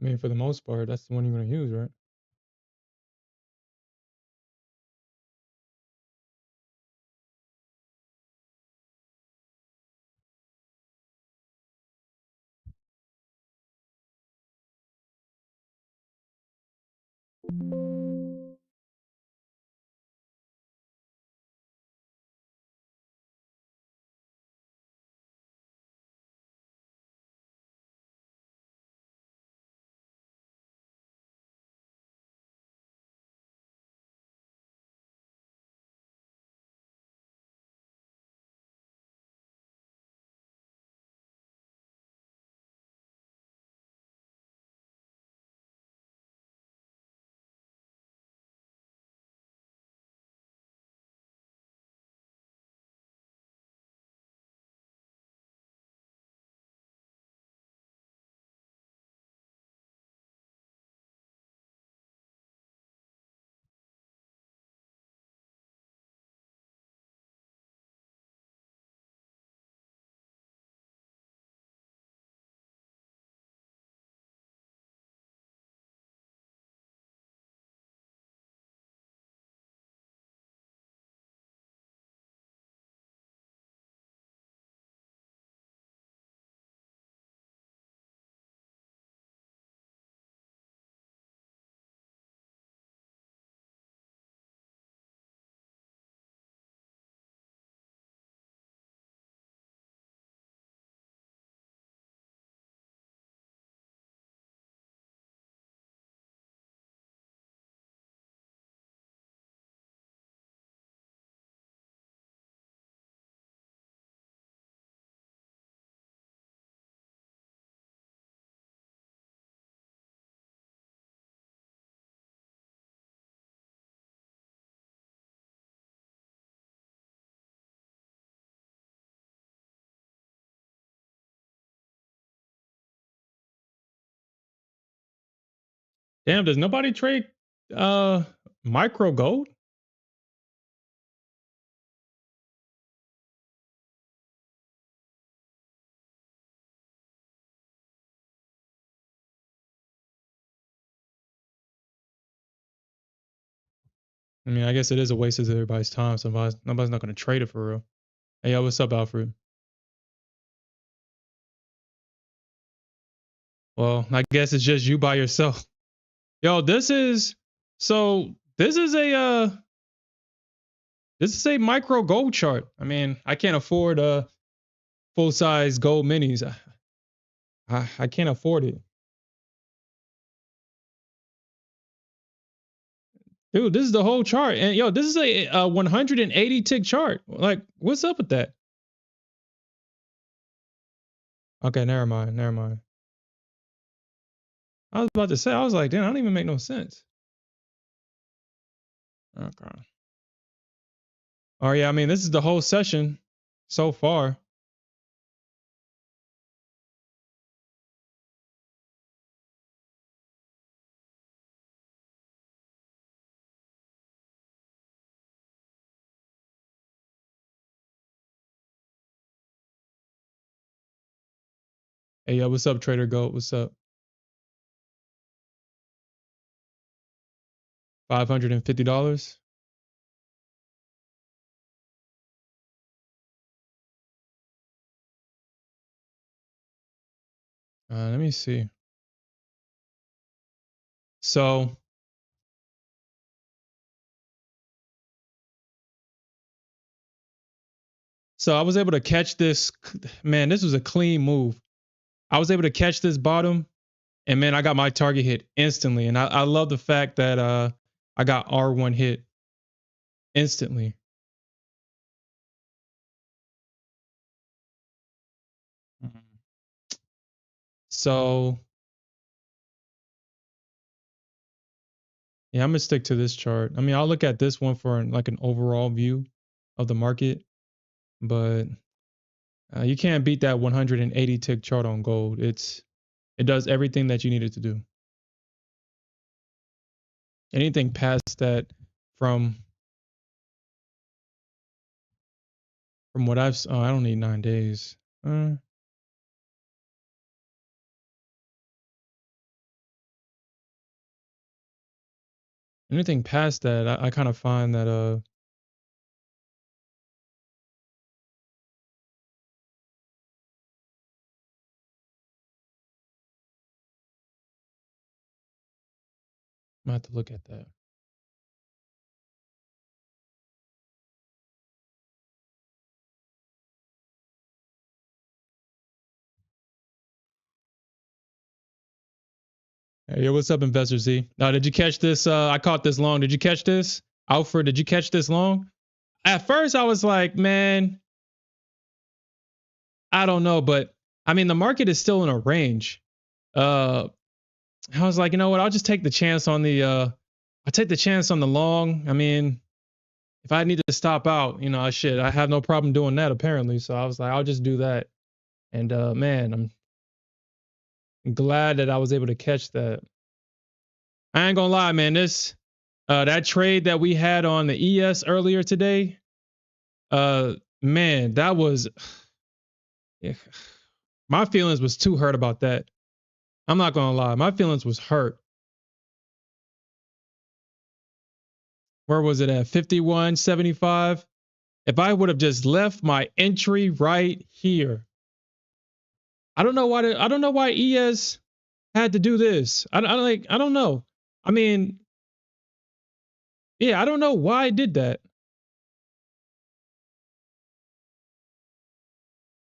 I mean, for the most part, that's the one you're gonna use, right? Damn, does nobody trade uh micro gold? I mean, I guess it is a waste of everybody's time. So nobody's not gonna trade it for real. Hey, yo, what's up, Alfred? Well, I guess it's just you by yourself. Yo, this is a micro gold chart. I mean, I can't afford full size gold minis. I can't afford it. Dude, this is the whole chart. And yo, this is a 180 tick chart. Like, what's up with that? Okay, never mind. Never mind. I was about to say, I was like, damn, I don't even make no sense. Okay. Oh yeah, I mean, this is the whole session so far. Hey, yo, what's up, Trader Goat? What's up? $550. Let me see. So, so I was able to catch this. Man, this was a clean move. I was able to catch this bottom, and man, I got my target hit instantly. And I love the fact that I got R1 hit instantly. Mhm. So yeah, I'm gonna stick to this chart. I mean, I'll look at this one for like an overall view of the market, but you can't beat that 180 tick chart on gold. It does everything that you need it to do. Anything past that, from what oh, I don't need 9 days. Anything past that, I kind of find that I have to look at that. Hey, yo, what's up, Investor Z? Did you catch this? I caught this long. Did you catch this? Alfred, did you catch this long? At first, I was like, man, I don't know, but I mean, the market is still in a range. Uh, I was like, you know what? I'll just take the chance on the I'll take the chance on the long. I mean, if I need to stop out, I have no problem doing that apparently. So I was like, I'll just do that. And man, I'm glad that I was able to catch that. I ain't gonna lie, man. That trade that we had on the ES earlier today, man, that was yeah, my feelings was too hurt about that. I'm not gonna lie, my feelings was hurt. Where was it at? 51.75. If I would have just left my entry right here, I don't know why ES had to do this. I don't know. I mean, yeah, I don't know why I did that.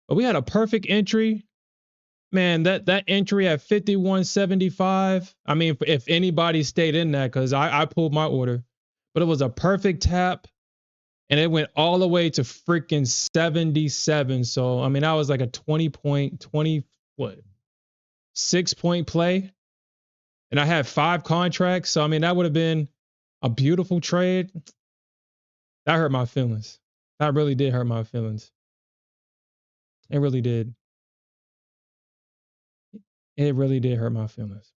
But we had a perfect entry. Man, that entry at 51.75. I mean, if anybody stayed in that, because I pulled my order, but it was a perfect tap and it went all the way to freaking 77. So I mean, that was like a 20 point, 20 what 6 point play. And I had 5 contracts. So I mean, that would have been a beautiful trade. That hurt my feelings. That really did hurt my feelings. It really did. It really did hurt my feelings.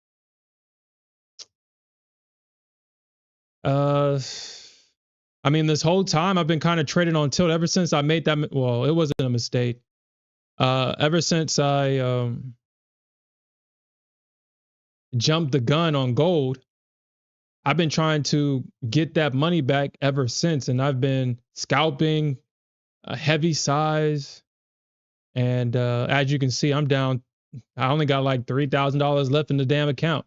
Uh I mean, this whole time I've been kind of trading on tilt ever since I made that. Well, it wasn't a mistake. Ever since I jumped the gun on gold, I've been trying to get that money back ever since, and I've been scalping a heavy size. And as you can see, I'm down. I only got like $3,000 left in the damn account.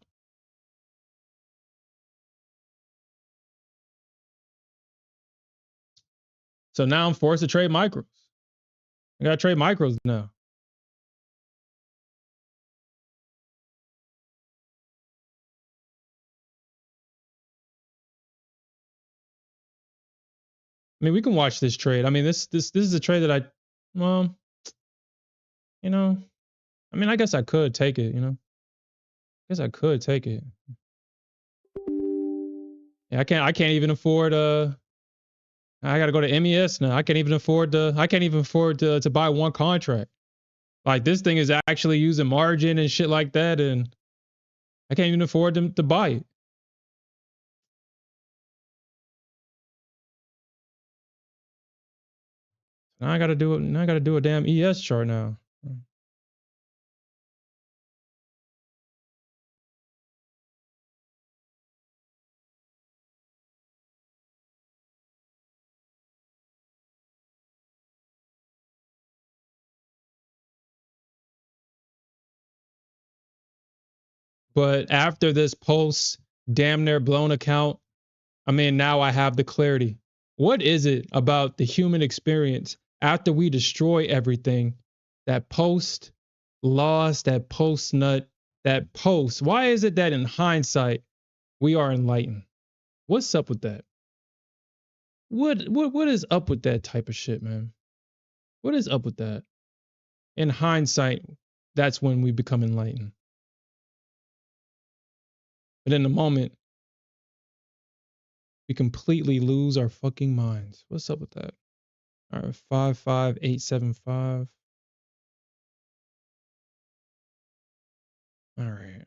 So now I'm forced to trade micros. I gotta trade micros now. I mean, we can watch this trade. I mean, this is a trade that well, you know, I mean, I guess I could take it. I guess I could take it. Yeah, I can't even afford I gotta go to MES now. I can't even afford to buy one contract. Like this thing is actually using margin and shit like that, and I can't even afford to buy it. Now I gotta do it. Now I gotta do a damn ES chart now. But after this post damn near blown account, I mean, now I have the clarity. What is it about the human experience after we destroy everything? That post loss, that post nut, that post. Why is it that in hindsight we are enlightened? What's up with that? What is up with that type of shit, man? What is up with that? In hindsight, that's when we become enlightened. But in the moment, we completely lose our fucking minds. What's up with that? All right, 55875. All right.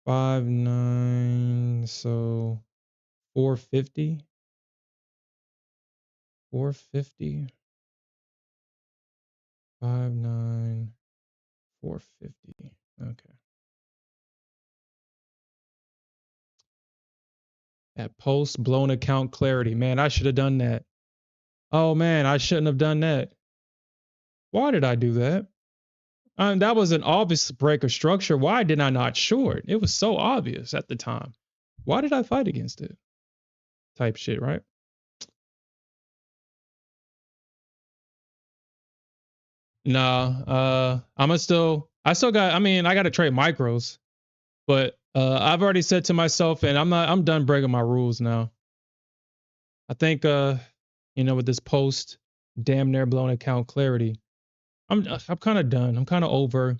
59. So 450. 450. 59. 450. Okay. At post blown account clarity. Man, I should have done that. Oh man, I shouldn't have done that. Why did I do that? That was an obvious break of structure. Why did I not short? It was so obvious at the time. Why did I fight against it? Type shit, right? Nah, I still got, I mean, I got to trade micros, but I've already said to myself, and I'm done breaking my rules now. I think, with this post damn near blown account clarity, I'm kind of done. I'm kind of over.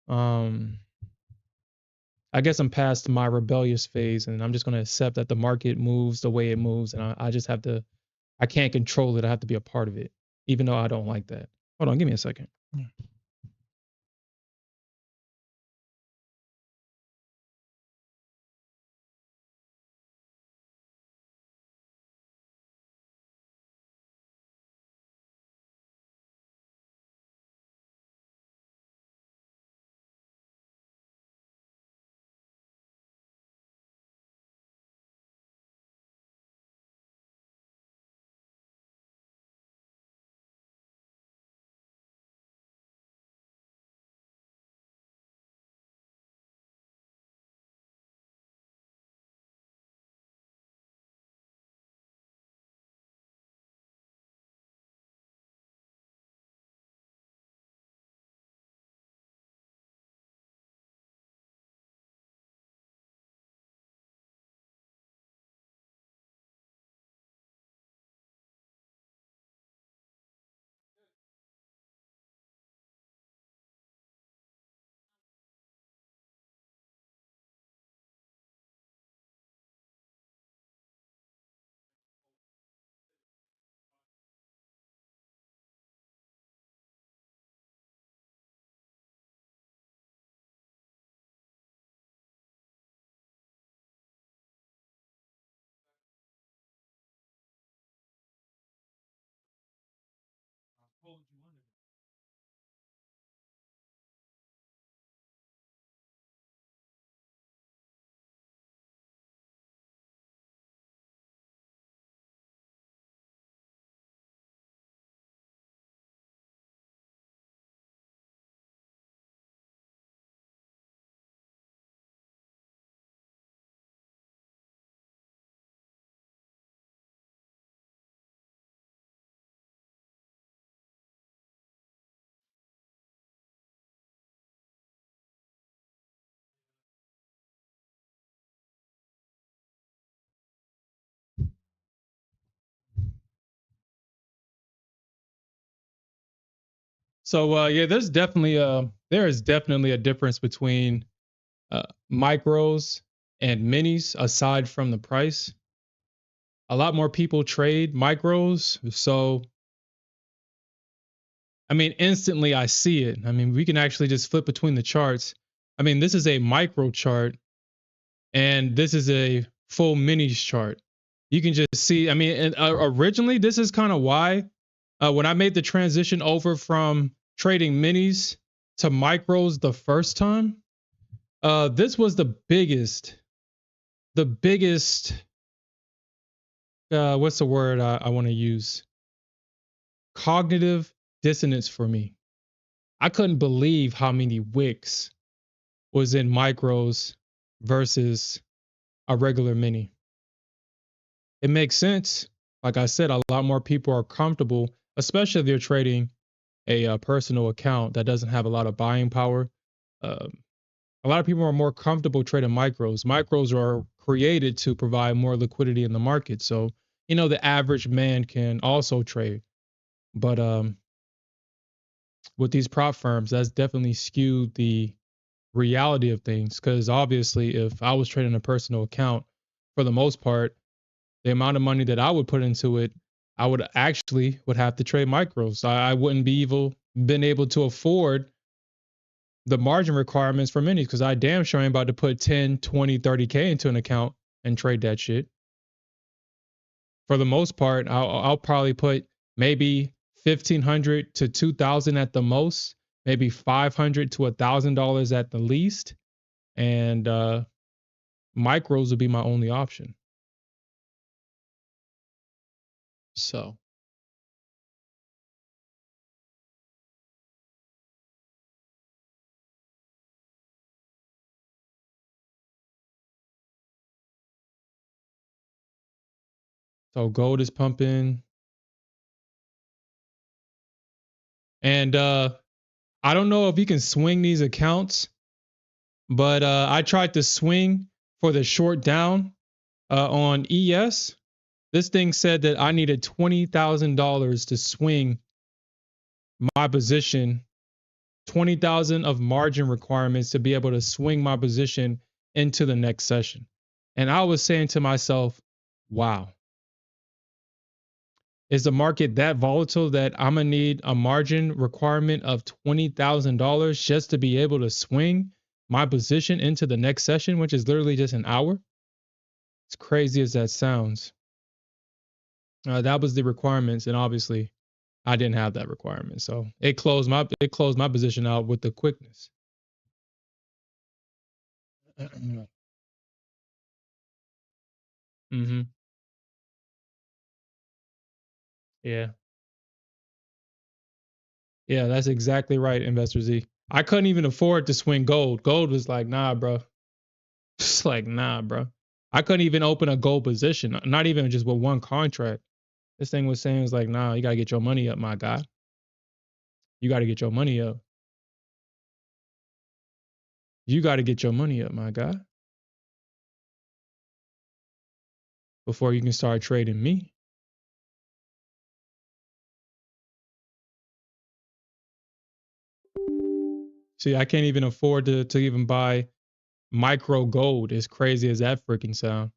Um, I guess I'm past my rebellious phase, and I'm just gonna accept that the market moves the way it moves, and I just have to. I can't control it. I have to be a part of it, even though I don't like that. Hold on, give me a second. So yeah, there is definitely a difference between micros and minis aside from the price. A lot more people trade micros, so I mean instantly I see it. I mean, we can actually just flip between the charts. I mean, this is a micro chart and this is a full minis chart. You can just see, I mean, and, originally this is kind of why when I made the transition over from trading minis to micros the first time, this was the biggest, what's the word I want to use? Cognitive dissonance for me. I couldn't believe how many wicks was in micros versus a regular mini. It makes sense. Like I said, a lot more people are comfortable, especially if they're trading a personal account that doesn't have a lot of buying power. Um, a lot of people are more comfortable trading micros. Micros are created to provide more liquidity in the market. So, the average man can also trade. But with these prop firms, that's definitely skewed the reality of things. Because obviously, if I was trading a personal account, for the most part, the amount of money that I would put into it, I would have to trade micros. I wouldn't be been able to afford the margin requirements for minis because I damn sure ain't about to put 10, 20, 30K into an account and trade that shit. For the most part, I'll probably put maybe 1,500 to 2,000 at the most, maybe 500 to $1,000 at the least. And Micros would be my only option. So gold is pumping. And I don't know if you can swing these accounts, but I tried to swing for the short down on ES. This thing said that I needed $20,000 to swing my position, 20,000 of margin requirements to be able to swing my position into the next session. And I was saying to myself, wow, is the market that volatile that I'm gonna need a margin requirement of $20,000 just to be able to swing my position into the next session, which is literally just an hour? As crazy as that sounds, that was the requirements, and obviously, I didn't have that requirement, so it closed my position out with the quickness. Hmm. Yeah, yeah, that's exactly right, Investor Z. I couldn't even afford to swing gold. Gold was like, nah, bro. Just like, nah, bro. I couldn't even open a gold position, not even just with one contract. This thing was saying was like, nah, you gotta get your money up, my guy. You gotta get your money up. You gotta get your money up, my guy, before you can start trading me. See, I can't even afford to even buy micro gold, as crazy as that freaking sound.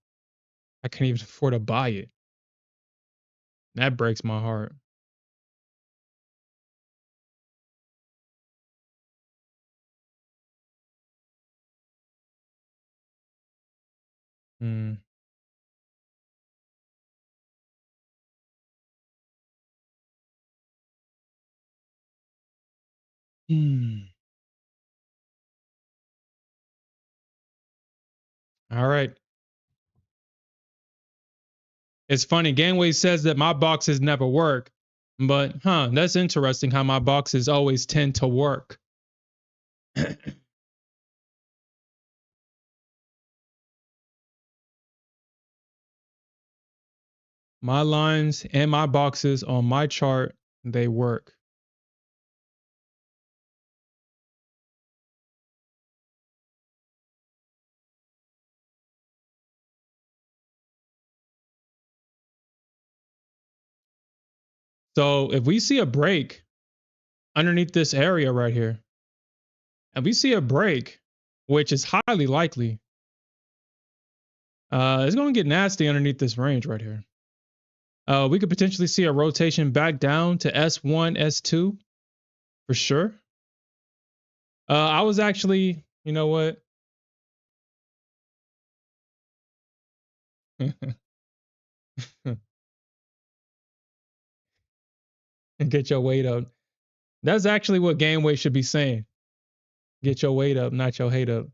I can't even afford to buy it. That breaks my heart. Mm. Hmm. All right. It's funny. Gangway says that my boxes never work, but that's interesting how my boxes always tend to work. My lines and my boxes on my chart, they work. So if we see a break underneath this area right here, and we see a break, which is highly likely, it's going to get nasty underneath this range right here. We could potentially see a rotation back down to S1, S2 for sure. I was actually, you know what? Get your weight up. That's actually what game weight should be saying. Get your weight up, not your hate up.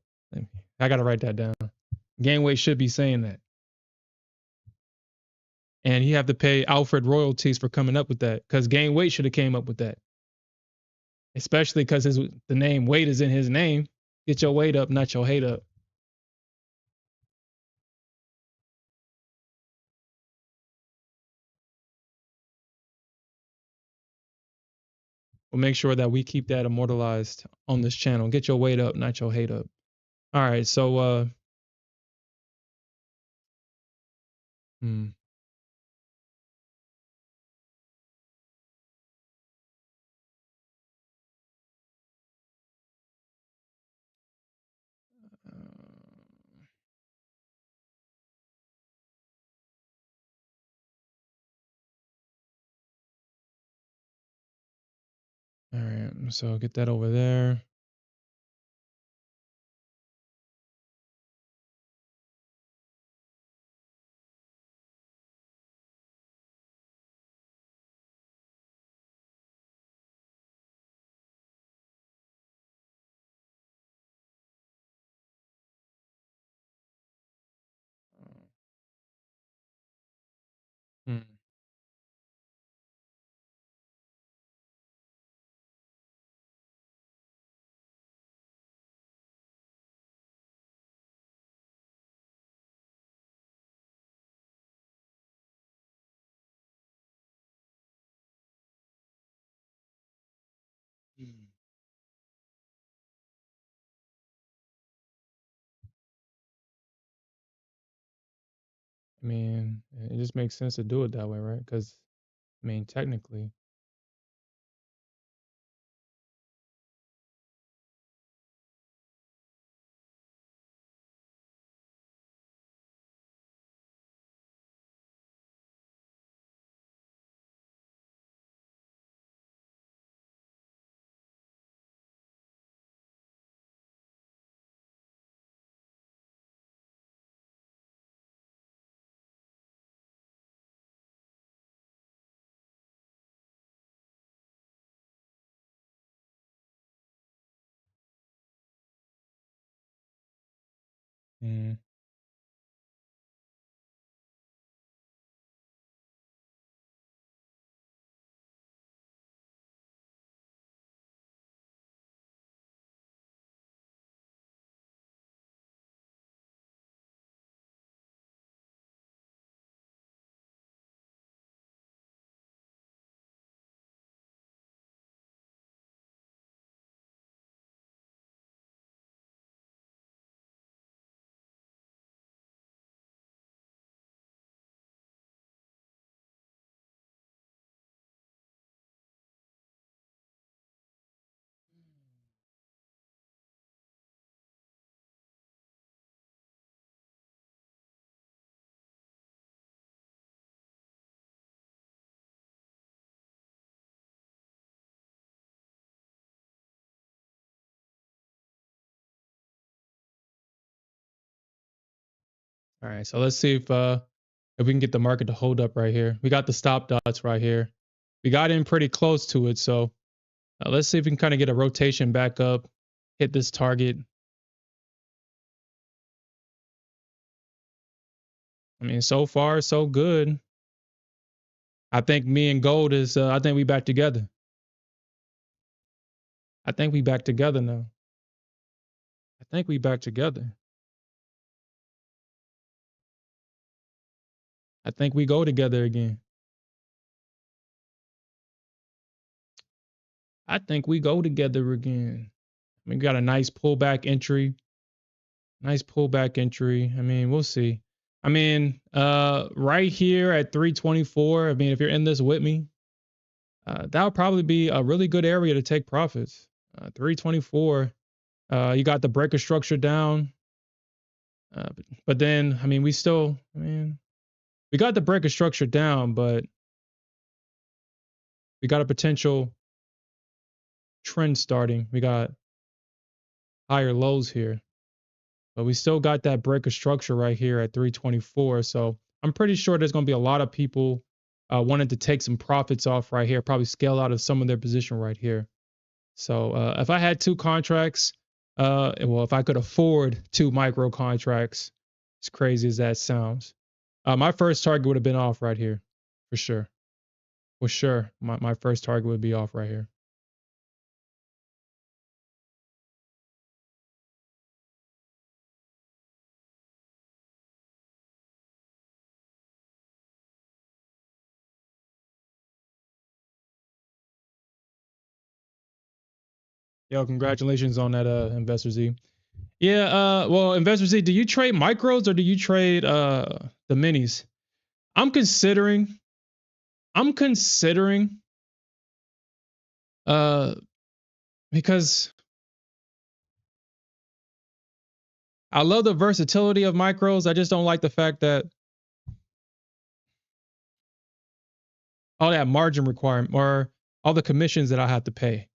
I got to write that down. Game weight should be saying that. And he have to pay Alfred royalties for coming up with that, because Gain Weight should have came up with that, especially because the name Weight is in his name. Get your weight up, not your hate up. We'll make sure that we keep that immortalized on this channel. Get your weight up, not your hate up. All right, so hmm. All right, so get that over there. I mean, it just makes sense to do it that way, right? Because I mean, technically, mm, all right. So let's see if we can get the market to hold up right here. We got the stop dots right here. We got in pretty close to it, so let's see if we can kind of get a rotation back up, hit this target. I mean, so far so good. I think me and gold is. I think we back together. I think we back together now. I think we back together. I think we go together again. I think we go together again. We got a nice pullback entry. Nice pullback entry. I mean, we'll see. I mean, right here at 324. I mean, if you're in this with me, that would probably be a really good area to take profits. 324. You got the breaker structure down. But then, I mean, I mean, we got the breaker structure down, but we got a potential trend starting. We got higher lows here, but we still got that breaker structure right here at 324. So I'm pretty sure there's going to be a lot of people wanting to take some profits off right here, probably scale out of some of their position right here. So if I had two contracts, well, if I could afford two micro contracts, as crazy as that sounds, my first target would have been off right here, for sure. For sure, my first target would be off right here. Yo, congratulations on that, Investor Z. Yeah, well, Investor Z, do you trade micros or do you trade the minis? I'm considering, I'm considering, uh, because I love the versatility of micros. I just don't like the fact that all that margin requirement or all the commissions that I have to pay.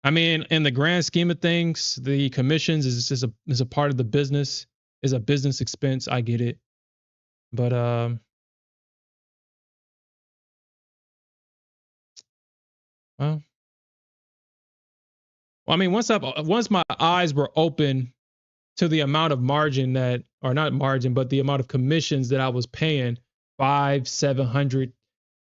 I mean, in the grand scheme of things, the commissions is just is a part of the business, is a business expense. I get it, but well, I mean, once my eyes were open to the amount of margin that, or not margin, but the amount of commissions that I was paying, 700,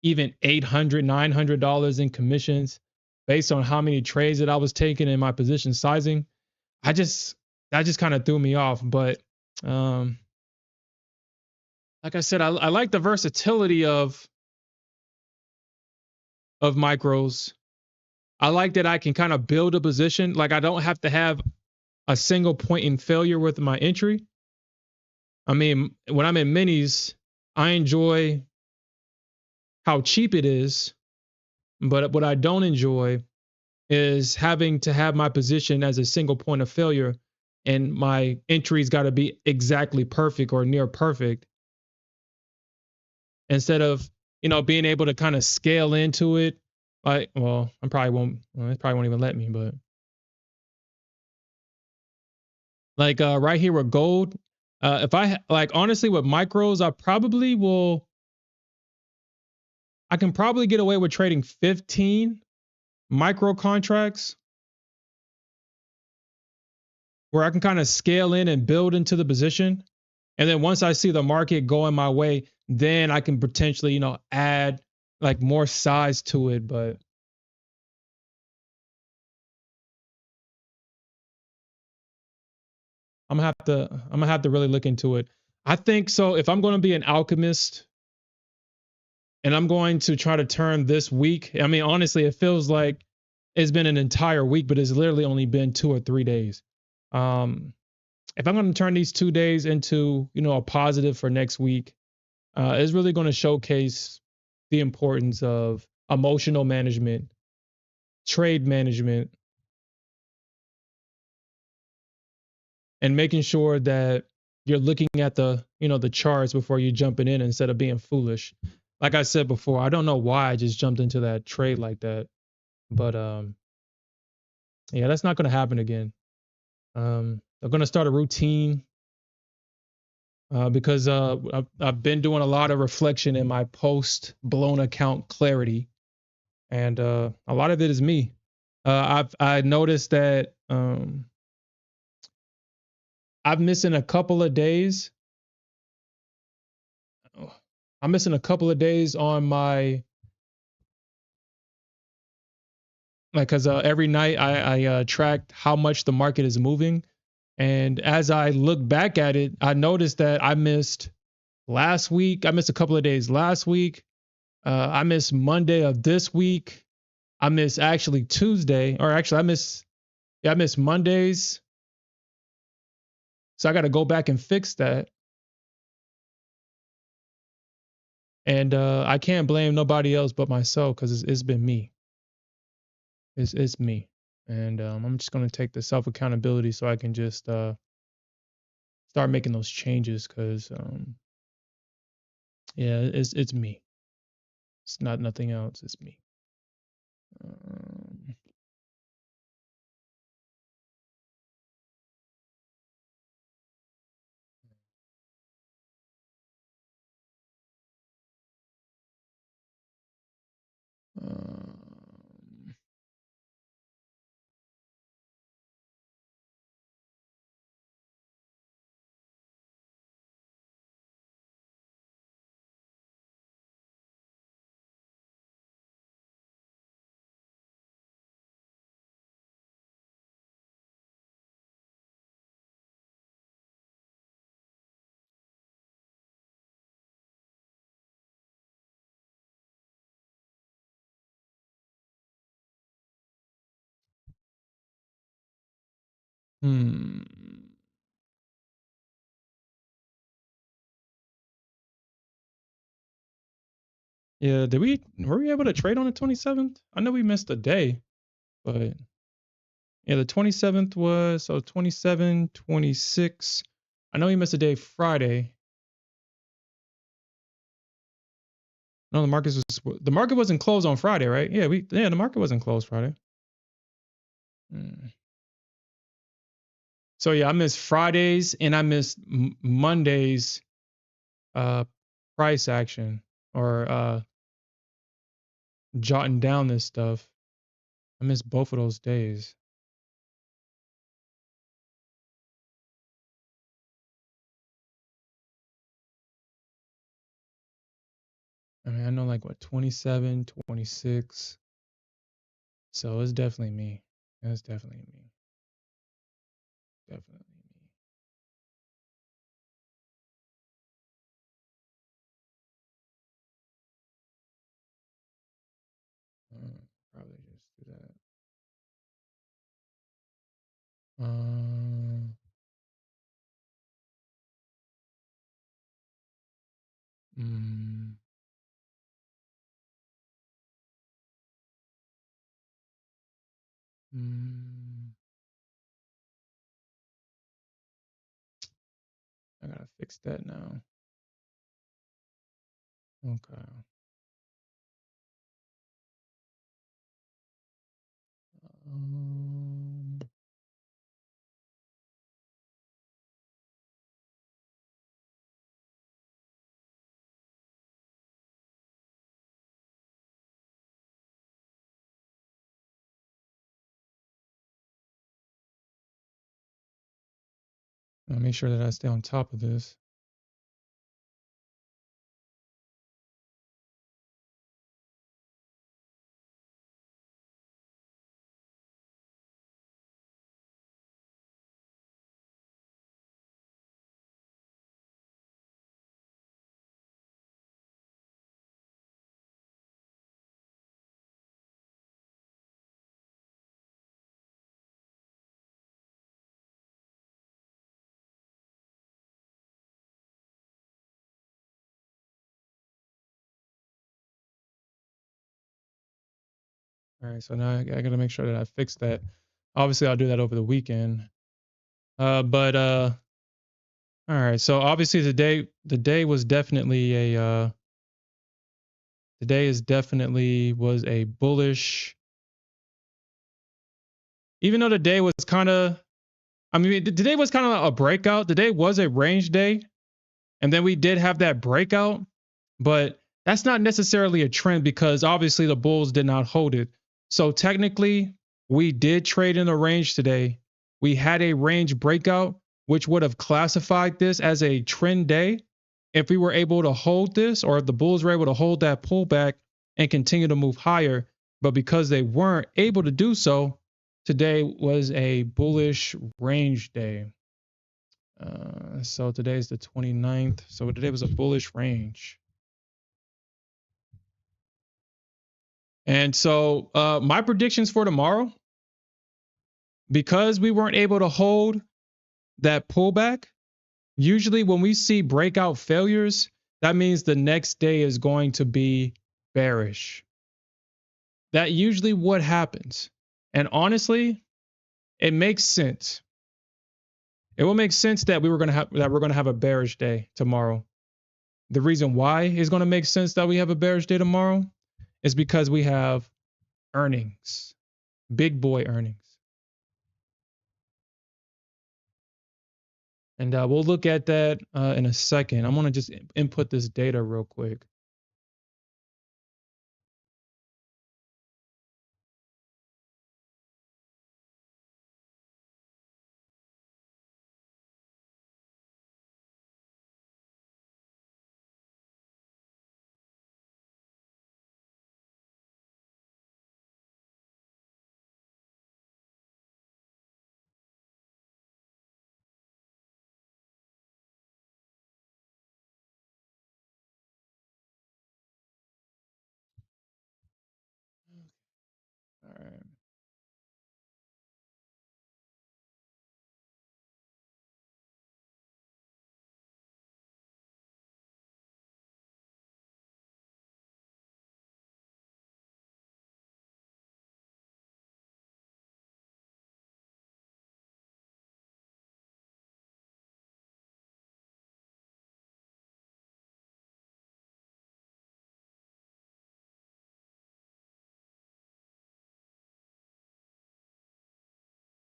even 800, $900 in commissions, based on how many trades that I was taking in my position sizing. I just that just kind of threw me off. But um, like I said, I like the versatility of micros. I like that I can kind of build a position. Like I don't have to have a single point in failure with my entry. I mean, when I'm in minis, I enjoy how cheap it is, but what I don't enjoy is having to have my position as a single point of failure and my entry's got to be exactly perfect or near perfect instead of, being able to kind of scale into it. Like, well, I probably won't, well, it probably won't even let me, but like right here with gold, if like honestly with micros, I can probably get away with trading 15 micro contracts where I can kind of scale in and build into the position. And then once I see the market going my way, then I can potentially, add like more size to it. But I'm gonna have to really look into it. I think so. If I'm going to be an alchemist and I'm going to try to turn this week, I mean, honestly, it feels like it's been an entire week, but it's literally only been 2 or 3 days. Um, if I'm going to turn these 2 days into, a positive for next week, it's really going to showcase the importance of emotional management, trade management, and making sure that you're looking at the charts before you jumping in instead of being foolish. Like I said before, I don't know why I just jumped into that trade like that, but yeah, that's not going to happen again. I'm going to start a routine because I've been doing a lot of reflection in my post blown account clarity, and a lot of it is me. I noticed that I'm missing a couple of days. I'm missing a couple of days on my like because every night I tracked how much the market is moving, and as I look back at it, I noticed that I missed last week. I missed a couple of days last week. I missed Monday of this week. I missed actually Tuesday, or actually I missed Mondays. So I got to go back and fix that. And I can't blame nobody else but myself because it's been me. It's me. And I'm just gonna take the self accountability so I can just start making those changes because yeah, it's me. It's not nothing else. It's me. Um, um, hmm. Yeah, were we able to trade on the 27th? I know we missed a day, but yeah, the 27th was so 27, 26. I know we missed a day Friday. No, the market wasn't closed on Friday, right? Yeah, the market wasn't closed Friday. Mm. So yeah, I missed Fridays and I missed Mondays uh price action or jotting down this stuff. I missed both of those days. I mean, I know like what 27, 26. So it's definitely me. It's definitely me. Definitely me. Probably just do that. Um, mm, mm, I gotta fix that now. Okay. Um, I'll make sure that I stay on top of this. All right, so now I gotta make sure that I fix that. Obviously, I'll do that over the weekend. But all right. So obviously, the day was definitely a today is definitely was a bullish. Even though the day was kind of, I mean, today was kind of a breakout. Today was a range day, and then we did have that breakout, but that's not necessarily a trend because obviously the bulls did not hold it. So technically, we did trade in a range today. We had a range breakout, which would have classified this as a trend day if we were able to hold this, or if the bulls were able to hold that pullback and continue to move higher. But because they weren't able to do so, today was a bullish range day. So today is the 29th. So today was a bullish range. And so my predictions for tomorrow, because we weren't able to hold that pullback, usually when we see breakout failures, that means the next day is going to be bearish. That usually what happens. And honestly, it makes sense. It will make sense that we're going to have a bearish day tomorrow. The reason why it's going to make sense that we have a bearish day tomorrow is because we have earnings, big boy earnings. And we'll look at that in a second. I want to just input this data real quick. All right.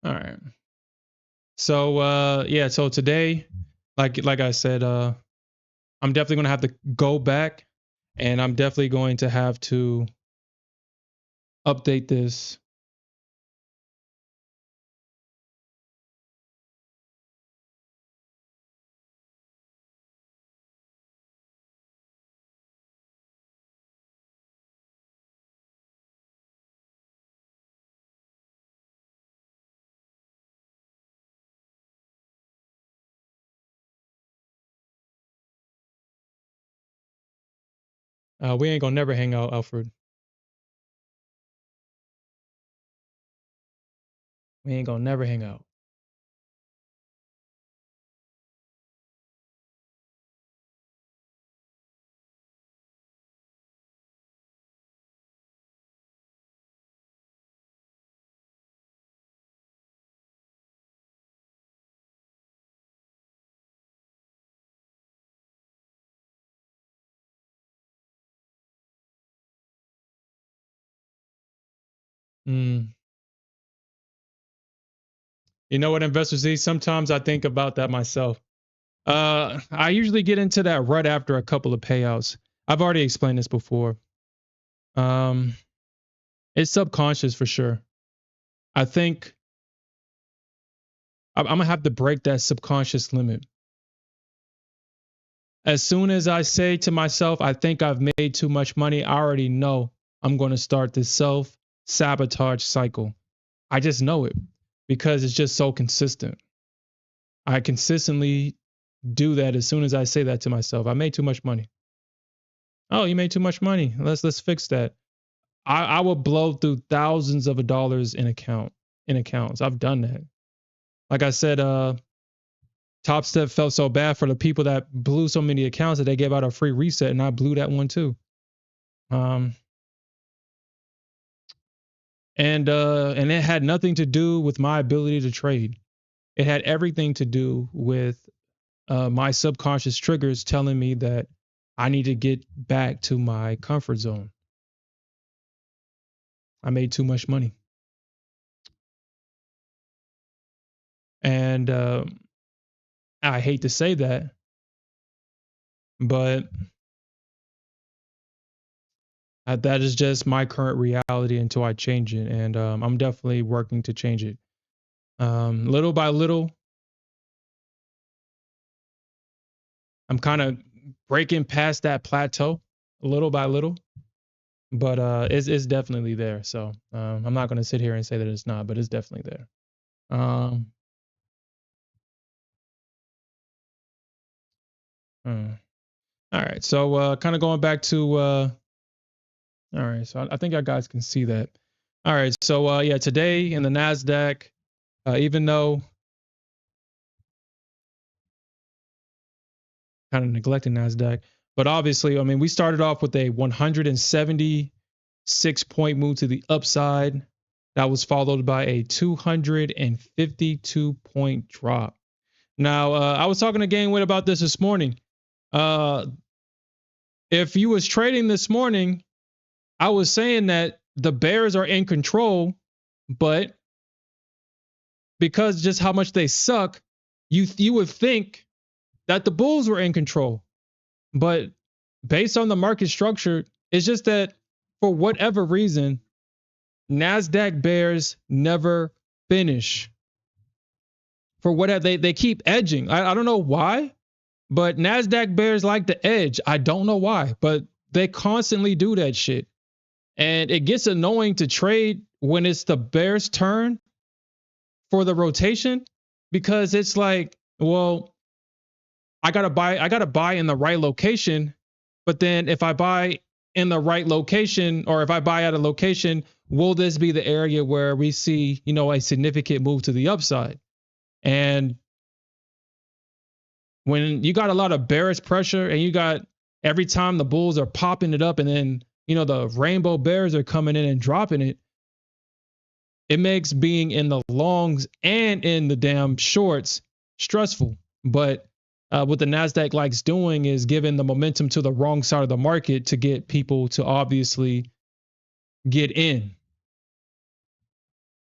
All right. So yeah, so today, like I said, I'm definitely gonna have to go back and I'm definitely going to have to update this. We ain't gonna never hang out, Alfred. We ain't gonna never hang out. Mm. You know what, Investor Z? Sometimes I think about that myself. I usually get into that right after a couple of payouts. I've already explained this before. Um, it's subconscious for sure. I think I'm gonna have to break that subconscious limit. As soon as I say to myself, I think I've made too much money, I already know I'm going to start this self sabotage cycle. I just know it because it's just so consistent. I consistently do that as soon as I say that to myself. I made too much money. Oh, you made too much money. Let's fix that. I will blow through thousands of dollars in accounts. I've done that. Like I said, Top Step felt so bad for the people that blew so many accounts that they gave out a free reset, and I blew that one too. Um, and it had nothing to do with my ability to trade. It had everything to do with my subconscious triggers telling me that I need to get back to my comfort zone. I made too much money, and I hate to say that, but that is just my current reality until I change it, and I'm definitely working to change it. Little by little, I'm kind of breaking past that plateau, little by little, but it's definitely there. So I'm not going to sit here and say that it's not, but it's definitely there. Um, hmm. All right, so kind of going back to all right, so I think you guys can see that. All right, so yeah, today in the Nasdaq, even though kind of neglecting Nasdaq, but obviously, I mean, we started off with a 176 point move to the upside. That was followed by a 252 point drop. Now, I was talking to Gainwit about this morning. Uh, if you was trading this morning, I was saying that the Bears are in control, but because just how much they suck, you would think that the Bulls were in control. But based on the market structure, it's just that for whatever reason, Nasdaq Bears never finish. For what they keep edging. I don't know why, but Nasdaq Bears like the edge. I don't know why, but they constantly do that shit. And it gets annoying to trade when it's the Bears' turn for the rotation because it's like, well, I gotta buy in the right location, but then if I buy in the right location or if I buy at a location, will this be the area where we see, a significant move to the upside? And when you got a lot of bearish pressure and you got every time the bulls are popping it up and then, the rainbow bears are coming in and dropping it, it makes being in the longs and in the damn shorts stressful. But what the Nasdaq likes doing is giving the momentum to the wrong side of the market to get people to obviously get in.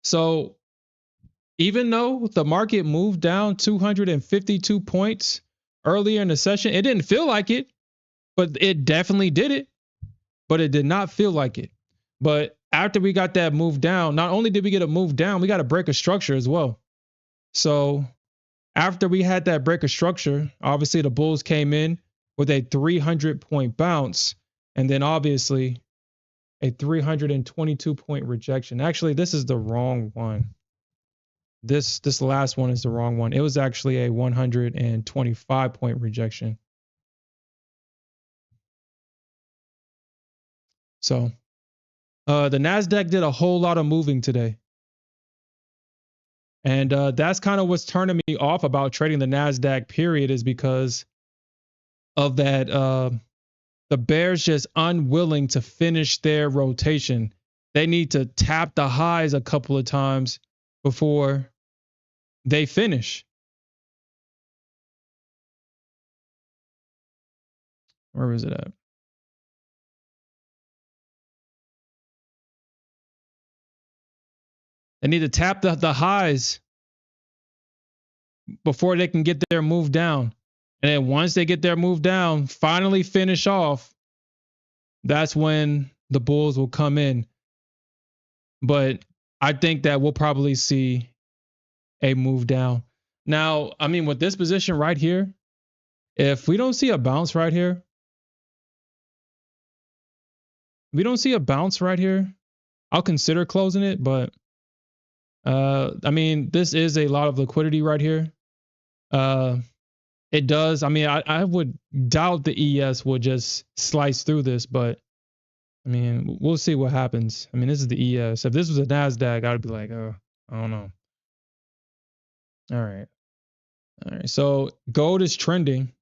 So even though the market moved down 252 points earlier in the session, it didn't feel like it, but it definitely did it. But it did not feel like it. But after we got that move down, not only did we get a move down, we got to break a structure as well. So after we had that break of structure, obviously the Bulls came in with a 300-point bounce, and then obviously a 322-point rejection. Actually, this is the wrong one. This last one is the wrong one. It was actually a 125-point rejection. So the Nasdaq did a whole lot of moving today. And that's kind of what's turning me off about trading the Nasdaq period is because of that the Bears just unwilling to finish their rotation. They need to tap the highs a couple of times before they finish. Where is it at? They need to tap the highs before they can get their move down. And then once they get their move down, finally finish off, that's when the bulls will come in. But I think that we'll probably see a move down. Now, I mean, with this position right here, if we don't see a bounce right here, I'll consider closing it. But I mean, this is a lot of liquidity right here. It does. I mean, I would doubt the ES will just slice through this, but I mean, we'll see what happens. I mean, this is the ES. If this was a Nasdaq, I'd be like, oh, I don't know. All right. So gold is trending.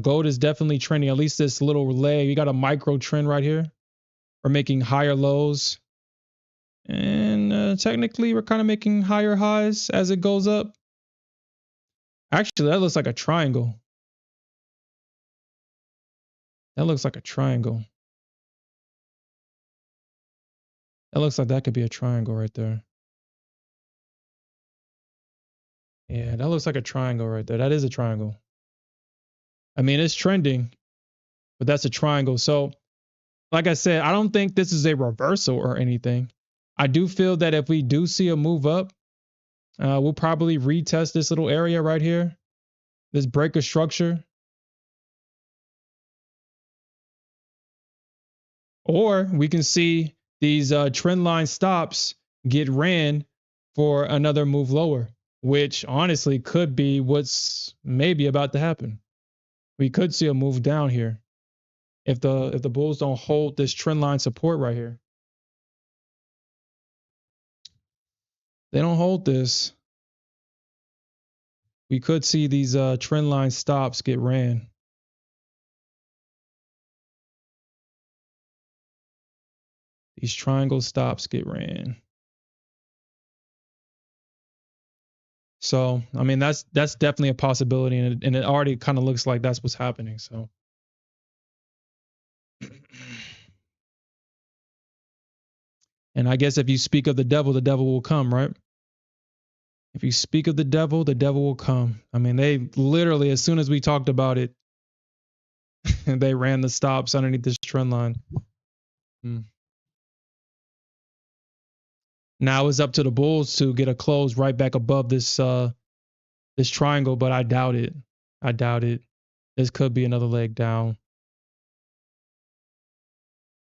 Gold is definitely trending. At least this little leg. We got a micro trend right here. We're making higher lows. And technically, we're kind of making higher highs as it goes up. Actually, that looks like a triangle. That looks like a triangle. That looks like that could be a triangle right there. Yeah, that looks like a triangle right there. That is a triangle. I mean, it's trending, but that's a triangle. So, like I said, I don't think this is a reversal or anything. I do feel that if we do see a move up, we'll probably retest this little area right here, this breaker structure. Or we can see these trend line stops get ran for another move lower, which honestly could be what's maybe about to happen. We could see a move down here if the bulls don't hold this trend line support right here. They don't hold this. We could see these trend line stops get ran. These triangle stops get ran. So, I mean, that's definitely a possibility, and it already kind of looks like that's what's happening. So, and I guess if you speak of the devil will come, right? If you speak of the devil will come. I mean, they literally, as soon as we talked about it, they ran the stops underneath this trend line. Now it's up to the bulls to get a close right back above this this triangle, but I doubt it. I doubt it. This could be another leg down.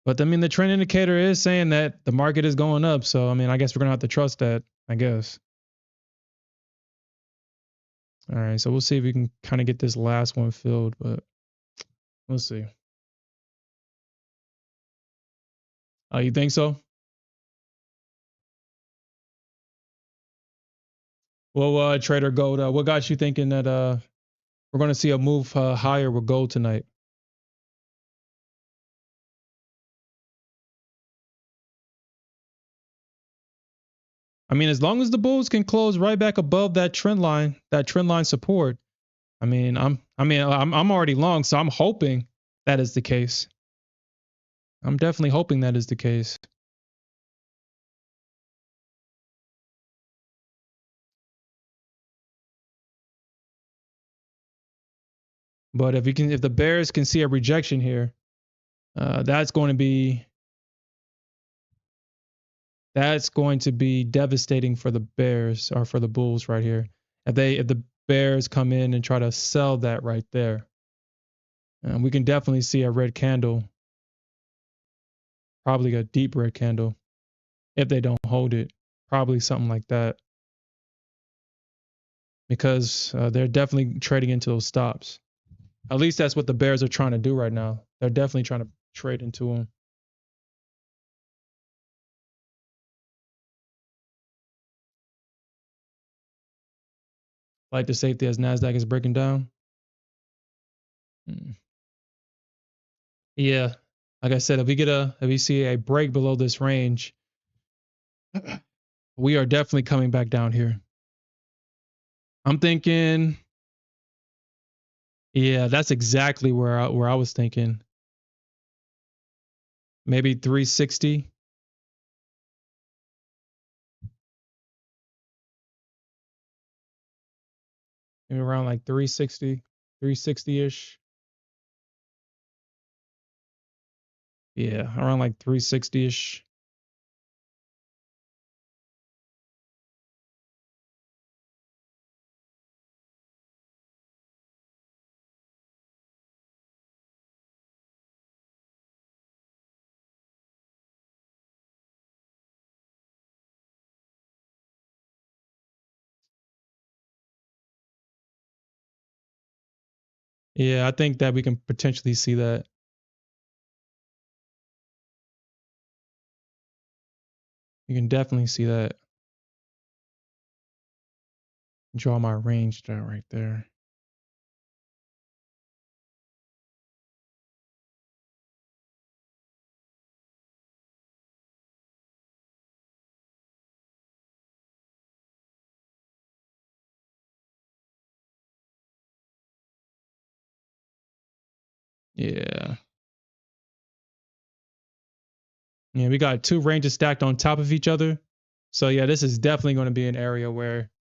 But I mean, the trend indicator is saying that the market is going up. So, I mean, I guess we're going to have to trust that, I guess. All right. So we'll see if we can kind of get this last one filled, but we'll see. Oh, you think so? Well, Trader Gold, what got you thinking that we're going to see a move higher with gold tonight? I mean, as long as the bulls can close right back above that trend line support, I mean, I'm already long, so I'm hoping that is the case. I'm definitely hoping that is the case. But if the bears can see a rejection here, that's going to be devastating for the bears or for the bulls right here. If the bears come in and try to sell that right there, we can definitely see a red candle, probably a deep red candle. If they don't hold it, probably something like that, because they're definitely trading into those stops. At least that's what the bears are trying to do right now. They're definitely trying to trade into them. Like the safety as Nasdaq is breaking down. Yeah, like I said, if we see a break below this range, we are definitely coming back down here. I'm thinking, yeah, that's exactly where I was thinking. Maybe 360. maybe around like 360, 360-ish. Yeah, around like 360-ish. Yeah, I think that we can potentially see that. You can definitely see that. Draw my range chart right there. Yeah. Yeah, we got two ranges stacked on top of each other. So yeah, this is definitely going to be an area where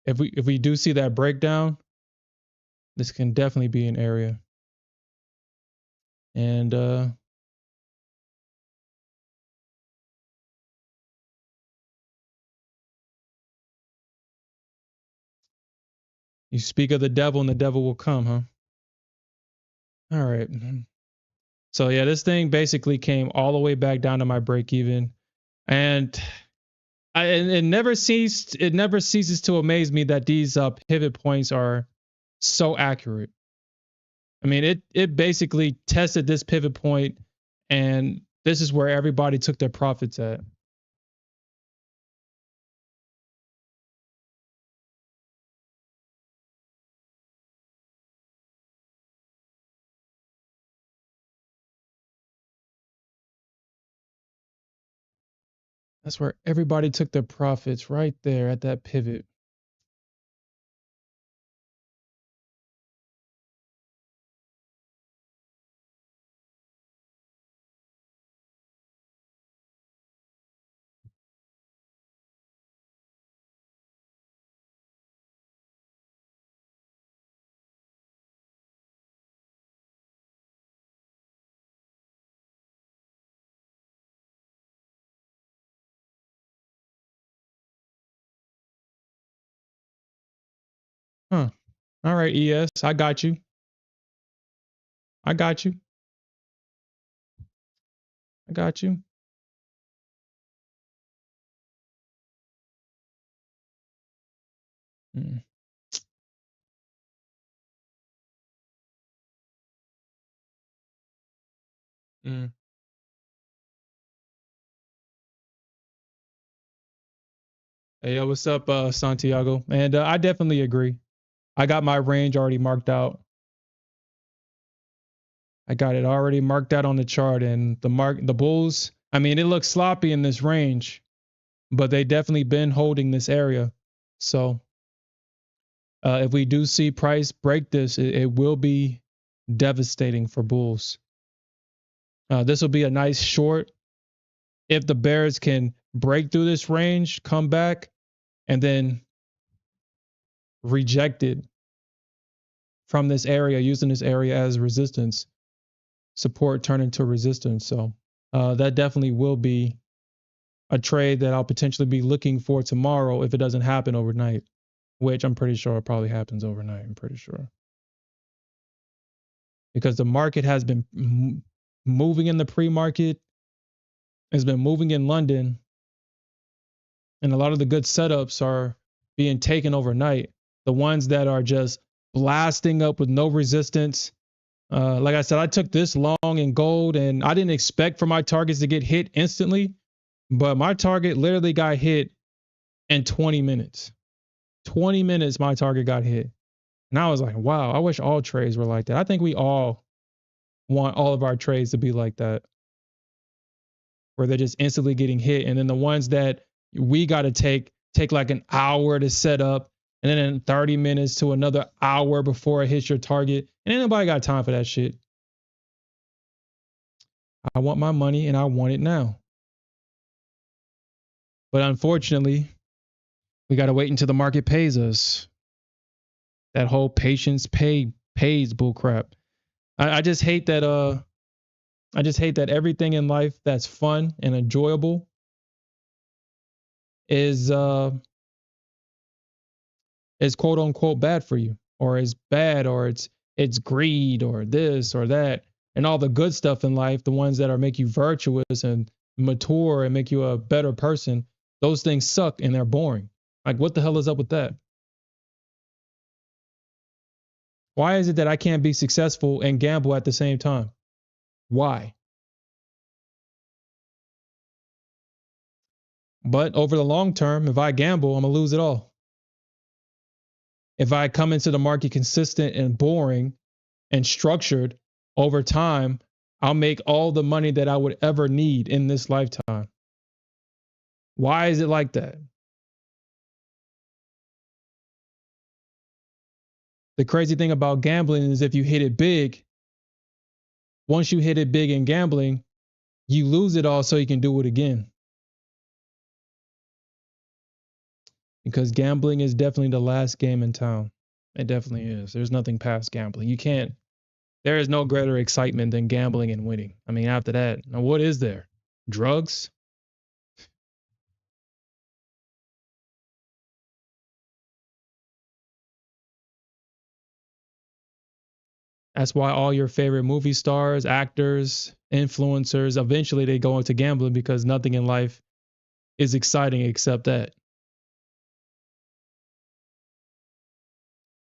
if we do see that breakdown, this can definitely be an area. And you speak of the devil and the devil will come, huh? All right. So yeah, this thing basically came all the way back down to my break even. And it never ceases to amaze me that these pivot points are so accurate. I mean, it basically tested this pivot point, and this is where everybody took their profits at. That's where everybody took their profits right there at that pivot. Huh. All right, ES, I got you. I got you. I got you. Mm, mm. Hey, yo, what's up, Santiago? And I definitely agree. I got my range already marked out. I got it already marked out on the chart, and the bulls. I mean, it looks sloppy in this range, but they definitely been holding this area. So if we do see price break this, it will be devastating for bulls. This will be a nice short if the bears can break through this range, come back, and then reject it from this area, using this area as resistance, support turn into resistance. So that definitely will be a trade that I'll potentially be looking for tomorrow if it doesn't happen overnight, which I'm pretty sure it probably happens overnight. I'm pretty sure. Because the market has been moving in the pre-market, has been moving in London, and a lot of the good setups are being taken overnight. The ones that are just blasting up with no resistance. Like I said, I took this long in gold, and I didn't expect for my targets to get hit instantly, but my target literally got hit in 20 minutes. 20 minutes, my target got hit. And I was like, wow, I wish all trades were like that. I think we all want all of our trades to be like that, where they're just instantly getting hit. And then the ones that we got to take like an hour to set up, and then in 30 minutes to another hour before it hits your target. And ain't nobody got time for that shit. I want my money and I want it now. But unfortunately, we got to wait until the market pays us. That whole patience pays bullcrap. I just hate that I just hate that everything in life that's fun and enjoyable is is quote unquote bad for you, or is bad, or it's greed or this or that. And all the good stuff in life, the ones that are make you virtuous and mature and make you a better person, those things suck and they're boring. Like what the hell is up with that? Why is it that I can't be successful and gamble at the same time? Why? But over the long term, if I gamble, I'm gonna lose it all. If I come into the market consistent and boring and structured over time, I'll make all the money that I would ever need in this lifetime. Why is it like that? The crazy thing about gambling is if you hit it big, once you hit it big in gambling, you lose it all so you can do it again. Because gambling is definitely the last game in town. It definitely is. There's nothing past gambling. You can't, there is no greater excitement than gambling and winning. I mean, after that, now what is there? Drugs? That's why all your favorite movie stars, actors, influencers, eventually they go into gambling because nothing in life is exciting except that.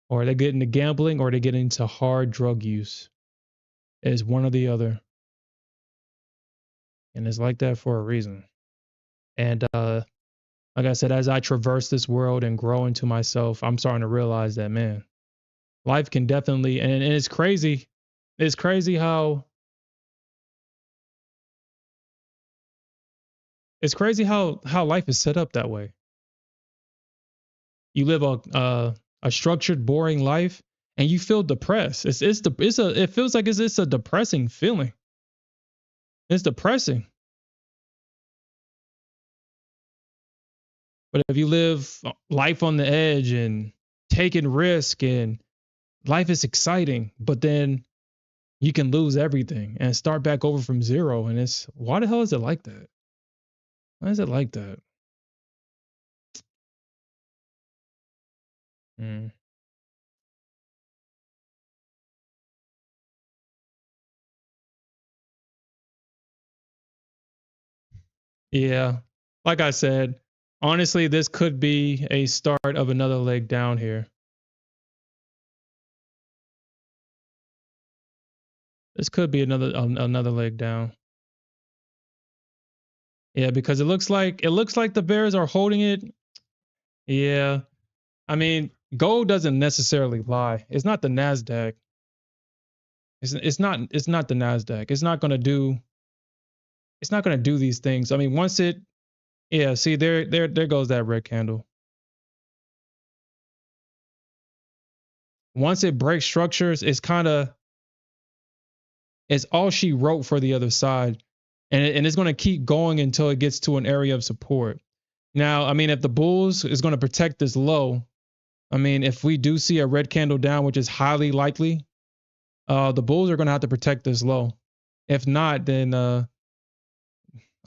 Or they get into gambling or they get into hard drug use. It's one or the other. And it's like that for a reason. And like I said, as I traverse this world and grow into myself, I'm starting to realize that, man, life can definitely, and it's crazy. It's crazy how how life is set up that way. You live a structured, boring life, and you feel depressed. It feels like it's a depressing feeling. It's depressing. But if you live life on the edge and taking risk and life is exciting, but then you can lose everything and start back over from zero. And it's why the hell is it like that? Why is it like that? Mm. Yeah. Like I said, honestly, this could be a start of another leg down here. This could be another leg down. Yeah, because it looks like the Bears are holding it. Yeah. I mean, gold doesn't necessarily lie. It's not the Nasdaq. It's not the Nasdaq. It's not gonna do these things. I mean, once it yeah, see there goes that red candle. Once it breaks structures, it's all she wrote for the other side. And it's gonna keep going until it gets to an area of support. Now, I mean, if the Bulls is gonna protect this low, I mean, if we do see a red candle down, which is highly likely, the Bulls are going to have to protect this low. If not, then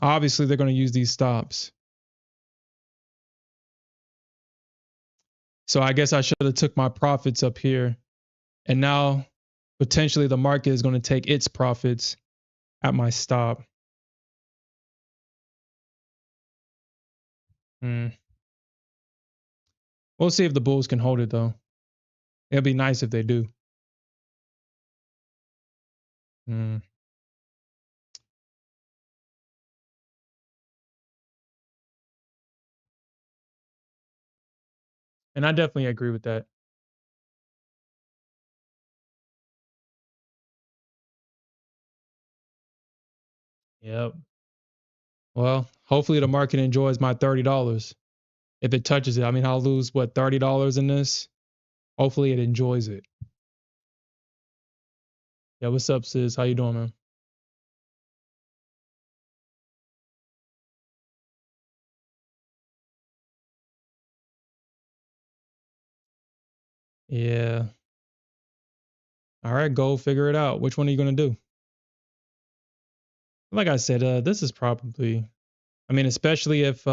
obviously they're going to use these stops. So I guess I should have took my profits up here, and now potentially the market is going to take its profits at my stop. Mm. We'll see if the Bulls can hold it though. It'll be nice if they do. Mm. And I definitely agree with that. Yep. Well, hopefully the market enjoys my $30. If it touches it, I mean, I'll lose what, $30 in this? Hopefully it enjoys it. Yeah, what's up, sis? How you doing, man? Yeah. All right, go figure it out. Which one are you gonna do? Like I said, this is probably. I mean, especially if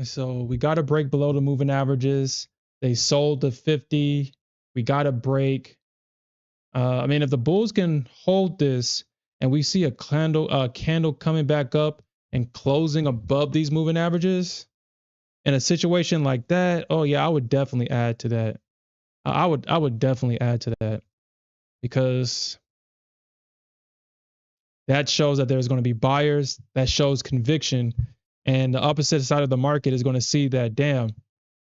so we got to break below the moving averages. They sold the 50. We got to break. I mean, if the bulls can hold this and we see a candle coming back up and closing above these moving averages in a situation like that, oh yeah, I would definitely add to that. I would definitely add to that because that shows that there's going to be buyers. That shows conviction, and the opposite side of the market is going to see that damn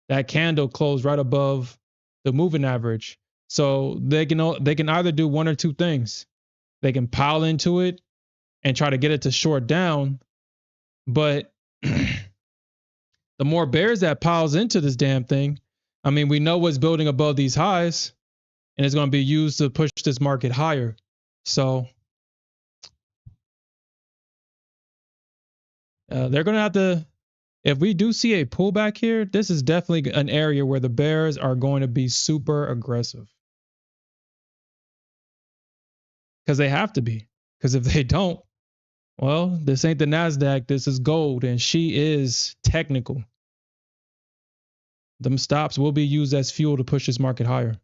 that candle closed right above the moving average. So they can either do one or two things. They can pile into it and try to get it to short down, but the more bears that piles into this damn thing, I mean, we know what's building above these highs, and it's going to be used to push this market higher. So they're going to have to. If we do see a pullback here, this is definitely an area where the bears are going to be super aggressive because they have to be. Because if they don't, well, this ain't the Nasdaq. This is gold, and she is technical. Them stops will be used as fuel to push this market higher.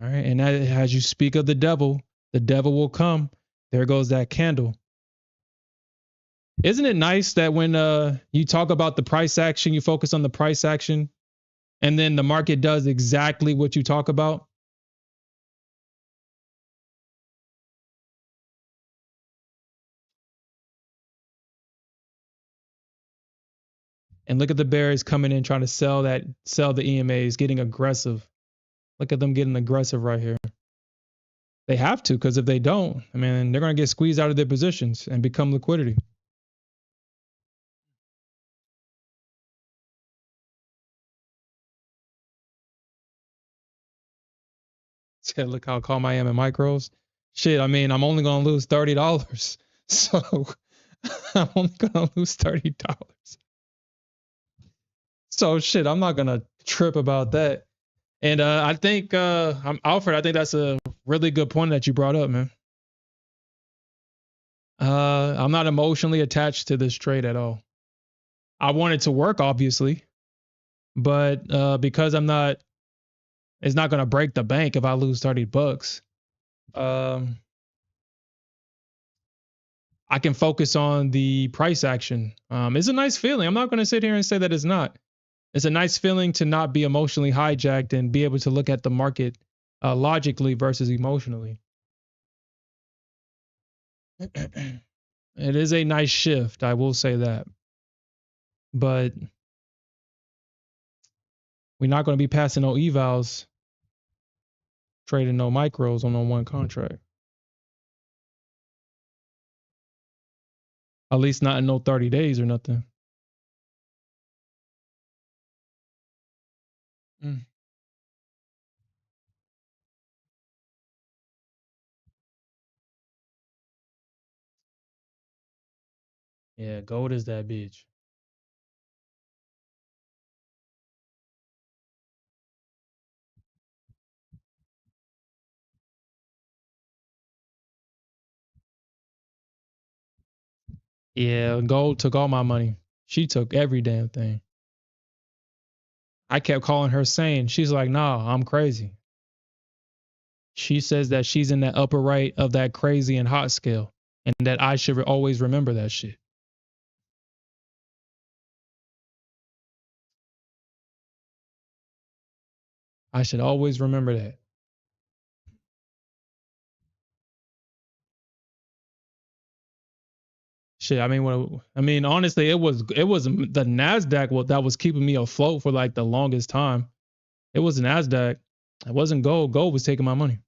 All right, and that, as you speak of the devil will come. There goes that candle. Isn't it nice that when you talk about the price action, you focus on the price action, and then the market does exactly what you talk about? And look at the bears coming in trying to sell the EMAs, getting aggressive. Look at them getting aggressive right here. They have to, because if they don't, I mean, they're going to get squeezed out of their positions and become liquidity. Said, look how calm I am in micros. Shit, I mean, I'm only going to lose $30. So I'm only going to lose $30. So shit, I'm not going to trip about that. And I think, Alfred, I think that's a really good point that you brought up, man. I'm not emotionally attached to this trade at all. I want it to work, obviously, but because it's not going to break the bank if I lose $30. Um, I can focus on the price action. It's a nice feeling. I'm not going to sit here and say that it's not. It's a nice feeling to not be emotionally hijacked and be able to look at the market logically versus emotionally. It is a nice shift, I will say that. But we're not going to be passing no evals, trading no micros on no one contract. At least not in no 30 days or nothing. Mm. Yeah, gold is that bitch. Yeah, gold took all my money. She took every damn thing. I kept calling her sane. She's like, nah, I'm crazy. She says that she's in that upper right of that crazy and hot scale and that I should always remember that shit. I should always remember that. Shit, I mean, honestly, it was the Nasdaq that was keeping me afloat for like the longest time. It was Nasdaq. It wasn't gold. Gold was taking my money.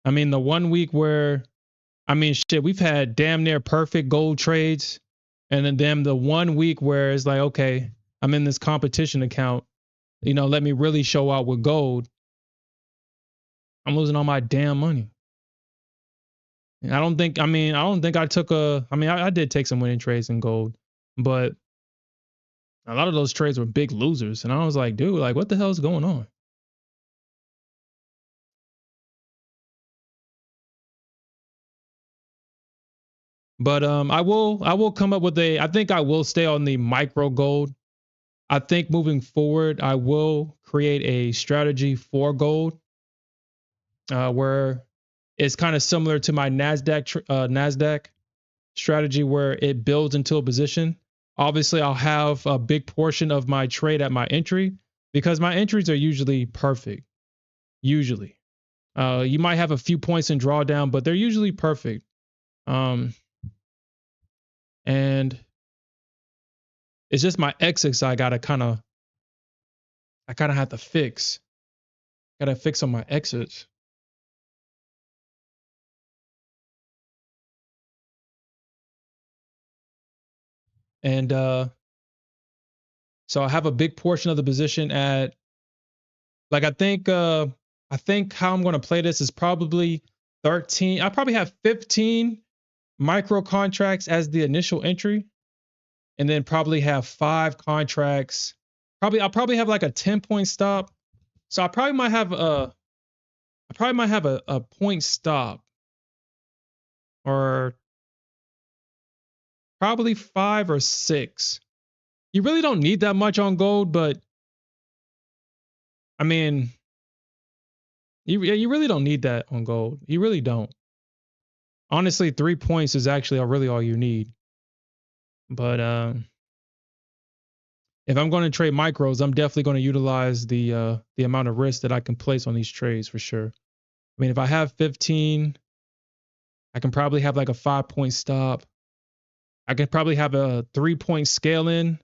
I mean, the 1 week where I mean, shit, we've had damn near perfect gold trades, and then damn the 1 week where it's like, okay, I'm in this competition account. Let me really show out with gold. I'm losing all my damn money. And I don't think I took I did take some winning trades in gold, But a lot of those trades were big losers. And I was like, dude, like, what the hell is going on? But I will come up with I think I will stay on the micro gold. I think moving forward, I will create a strategy for gold where it's kind of similar to my Nasdaq strategy where it builds into a position. Obviously, I'll have a big portion of my trade at my entry because my entries are usually perfect. Usually, you might have a few points in drawdown, but they're usually perfect. Um, and it's just my exits I kind of have to fix. Got to fix on my exits. And so I have a big portion of the position at like I think how I'm going to play this is probably 13. I probably have 15 micro contracts as the initial entry and then probably have 5 contracts. I'll probably have like a 10-point stop. So I probably might have a point stop or probably 5 or 6. You really don't need that much on gold, but I mean, you really don't need that on gold. You really don't. Honestly, 3 points is actually really all you need. But if I'm going to trade micros, I'm definitely going to utilize the amount of risk that I can place on these trades for sure. I mean, if I have 15, I can probably have like a 5-point stop. I could probably have a 3-point scale in.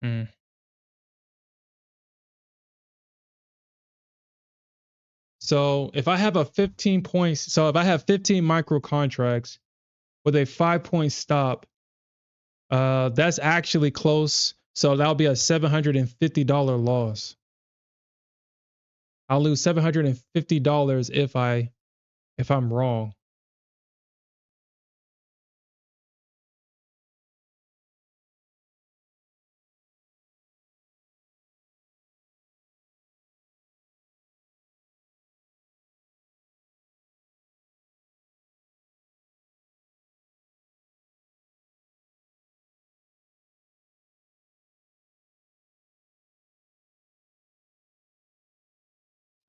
Mm. So if I have a 15 points, so if I have 15 micro contracts with a 5-point stop, that's actually close. So that'll be a $750 loss. I'll lose $750 if I'm wrong.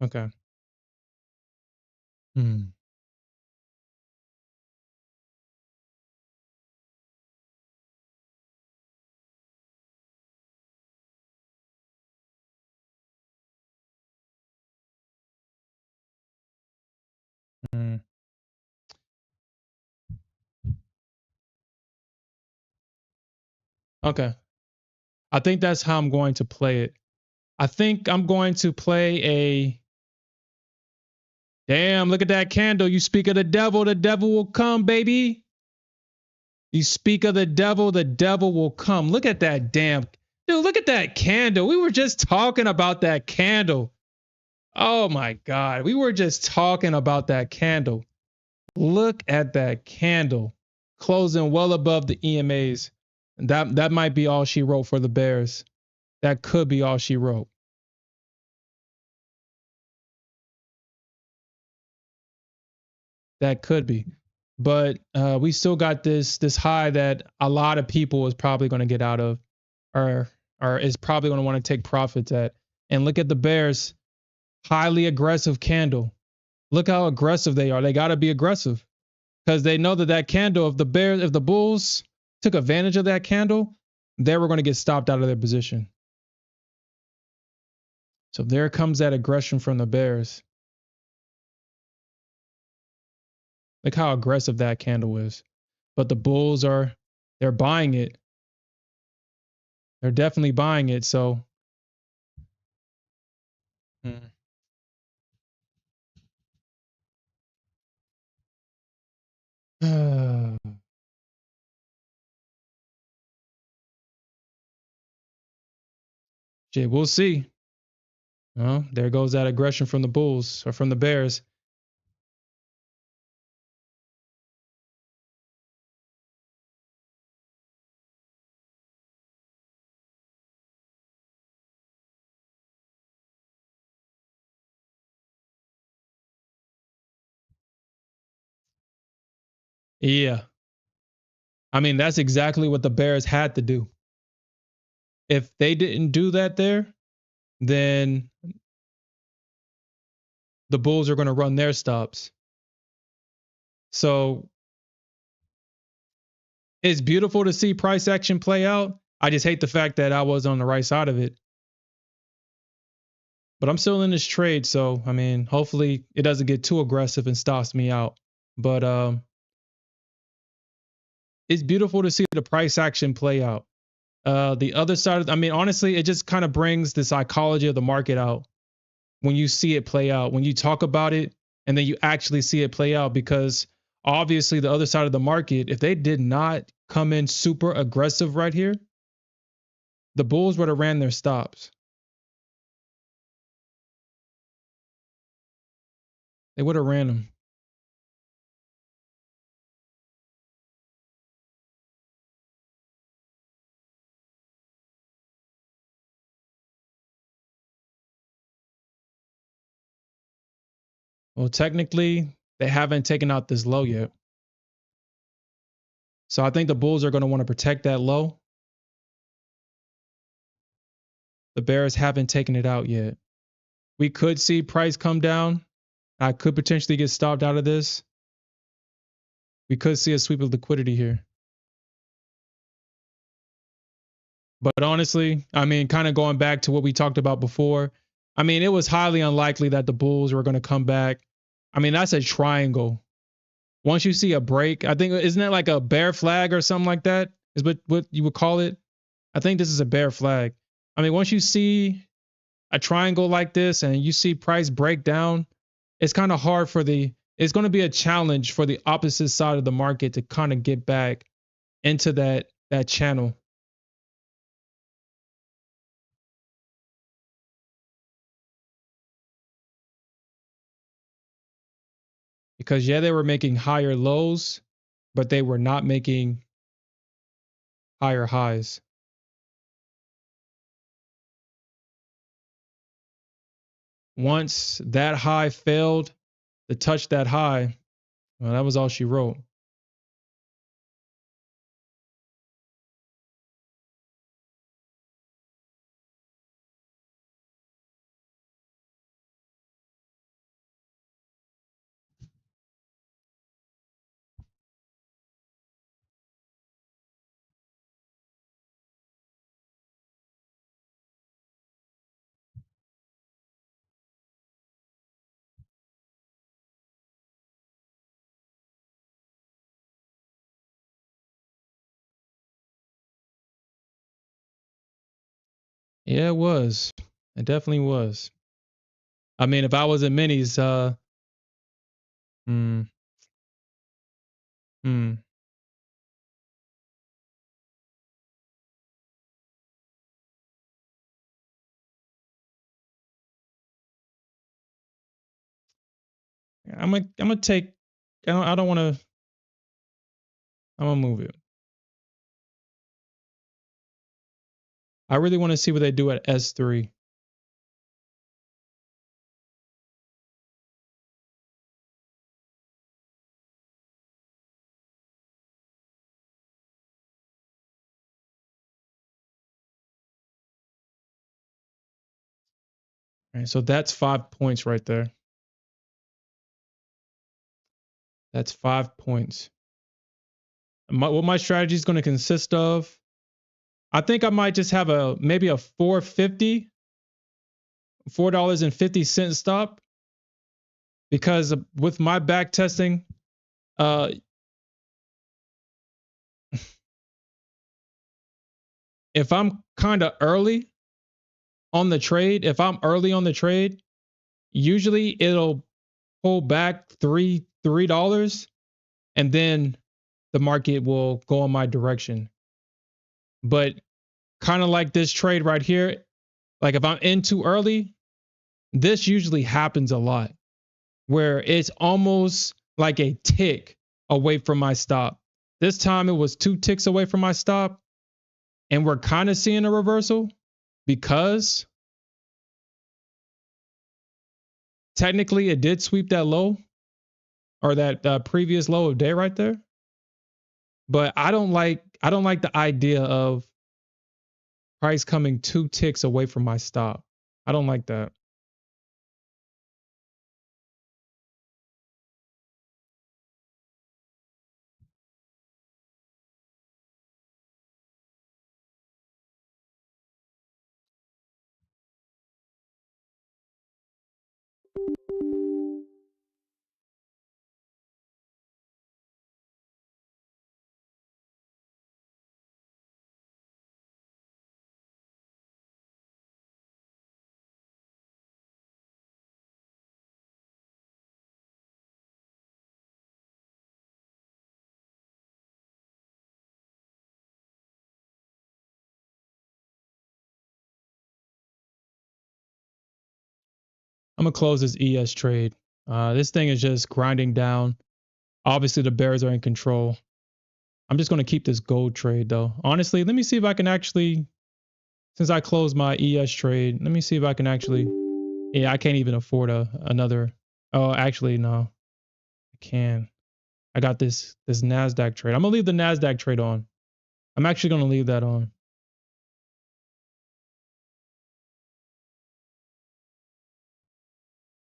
Okay. Hmm. Hmm. Okay. I think that's how I'm going to play it. I think I'm going to play a damn, look at that candle. You speak of the devil will come, baby. You speak of the devil will come. Look at that damn dude, look at that candle. We were just talking about that candle. Oh my God. We were just talking about that candle. Look at that candle closing well above the EMAs. That might be all she wrote for the Bears. That could be all she wrote. That could be. But we still got this high that a lot of people is probably going to get out of or is probably going to want to take profits at. And look at the Bears, highly aggressive candle. Look how aggressive they are. They got to be aggressive because they know that candle, if the Bulls took advantage of that candle, they were going to get stopped out of their position. So there comes that aggression from the bears. Look how aggressive that candle is. But the bulls they're buying it. They're definitely buying it. So shit, we'll see. Well, there goes that aggression from the bulls or from the bears. Yeah. I mean, that's exactly what the bears had to do. If they didn't do that there, then the bulls are going to run their stops. So it's beautiful to see price action play out. I just hate the fact that I was on the right side of it. But I'm still in this trade, so I mean, hopefully it doesn't get too aggressive and stops me out. But it's beautiful to see the price action play out. The other side, I mean, honestly, it just kind of brings the psychology of the market out when you see it play out, when you talk about it, and then you actually see it play out. Because obviously, the other side of the market, if they did not come in super aggressive right here, the bulls would have ran their stops. They would have ran them. Well, technically, they haven't taken out this low yet. So I think the bulls are going to want to protect that low. The bears haven't taken it out yet. We could see price come down. I could potentially get stopped out of this. We could see a sweep of liquidity here. But honestly, I mean, kind of going back to what we talked about before, I mean, it was highly unlikely that the bulls were going to come back. I mean, that's a triangle. Once you see a break, I think, isn't it like a bear flag or something like that? Is what you would call it? I think this is a bear flag. I mean, once you see a triangle like this and you see price break down, it's kind of hard it's going to be a challenge for the opposite side of the market to kind of get back into that channel. Because yeah, they were making higher lows, but they were not making higher highs. Once that high failed to touch that high, well, that was all she wrote. Yeah, it was. It definitely was. I mean, if I was in minis, hmm, hmm. I'm gonna take. I don't want to. I'm gonna move it. I really want to see what they do at S3. Right, so that's 5 points right there. That's 5 points. What my strategy is going to consist of, I think I might just have maybe a 450 $4.50 stop, because with my back testing, uh, if I'm kind of early on the trade, if I'm early on the trade, usually it'll pull back $3, and then the market will go in my direction. But kind of like this trade right here, like if I'm in too early, this usually happens a lot, where it's almost like a tick away from my stop. This time it was 2 ticks away from my stop, and we're kind of seeing a reversal because technically it did sweep that low, or that previous low of day right there. But I don't like the idea of price coming 2 ticks away from my stop. I don't like that. I'm gonna close this ES trade. This thing is just grinding down. Obviously, the bears are in control. I'm just gonna keep this gold trade though. Honestly, let me see if I can actually, since I closed my ES trade, let me see if I can actually. Yeah, I can't even afford another. Oh, actually, no, I can. I got this Nasdaq trade. I'm gonna leave the Nasdaq trade on. I'm actually gonna leave that on.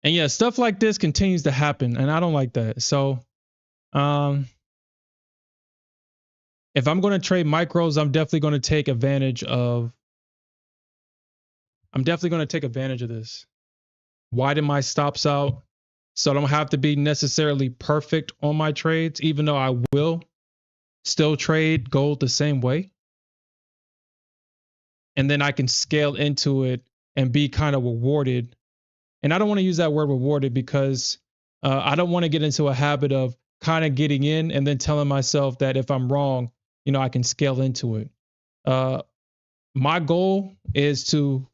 And yeah, stuff like this continues to happen, and I don't like that. So, um, if I'm going to trade micros, I'm definitely going to take advantage of. I'm definitely going to take advantage of this. Widen my stops out, so I don't have to be necessarily perfect on my trades, even though I will still trade gold the same way. And then I can scale into it and be kind of rewarded. And I don't want to use that word rewarded because I don't want to get into a habit of kind of getting in and then telling myself that if I'm wrong, I can scale into it. Uh, my goal is to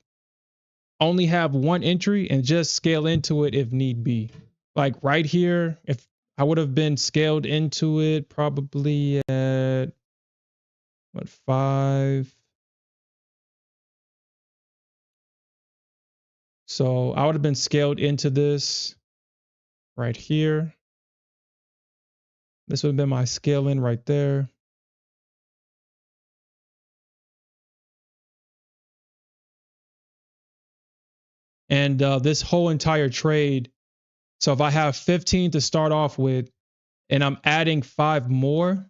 only have one entry and just scale into it if need be. Like right here, if I would have been scaled into it probably at what, 5. So I would have been scaled into this right here. This would have been my scale in right there. And this whole entire trade, so if I have 15 to start off with and I'm adding 5 more,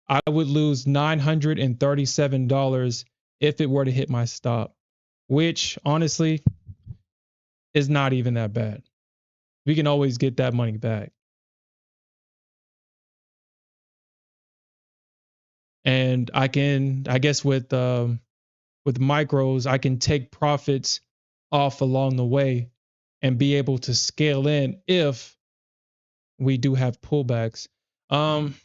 I would lose $937 if it were to hit my stop, which honestly is not even that bad. We can always get that money back. And I guess with micros, I can take profits off along the way and be able to scale in if we do have pullbacks. Um,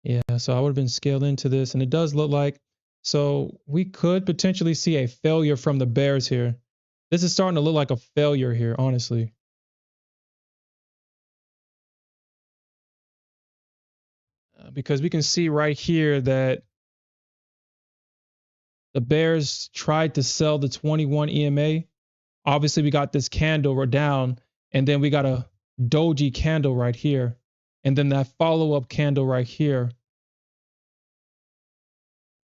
yeah, so I would have been scaled into this, and it does look like, so we could potentially see a failure from the bears here. This is starting to look like a failure here, honestly. Because we can see right here that The bears tried to sell the 21 EMA. Obviously, we got this candle down, and then we got a doji candle right here. And then that follow-up candle right here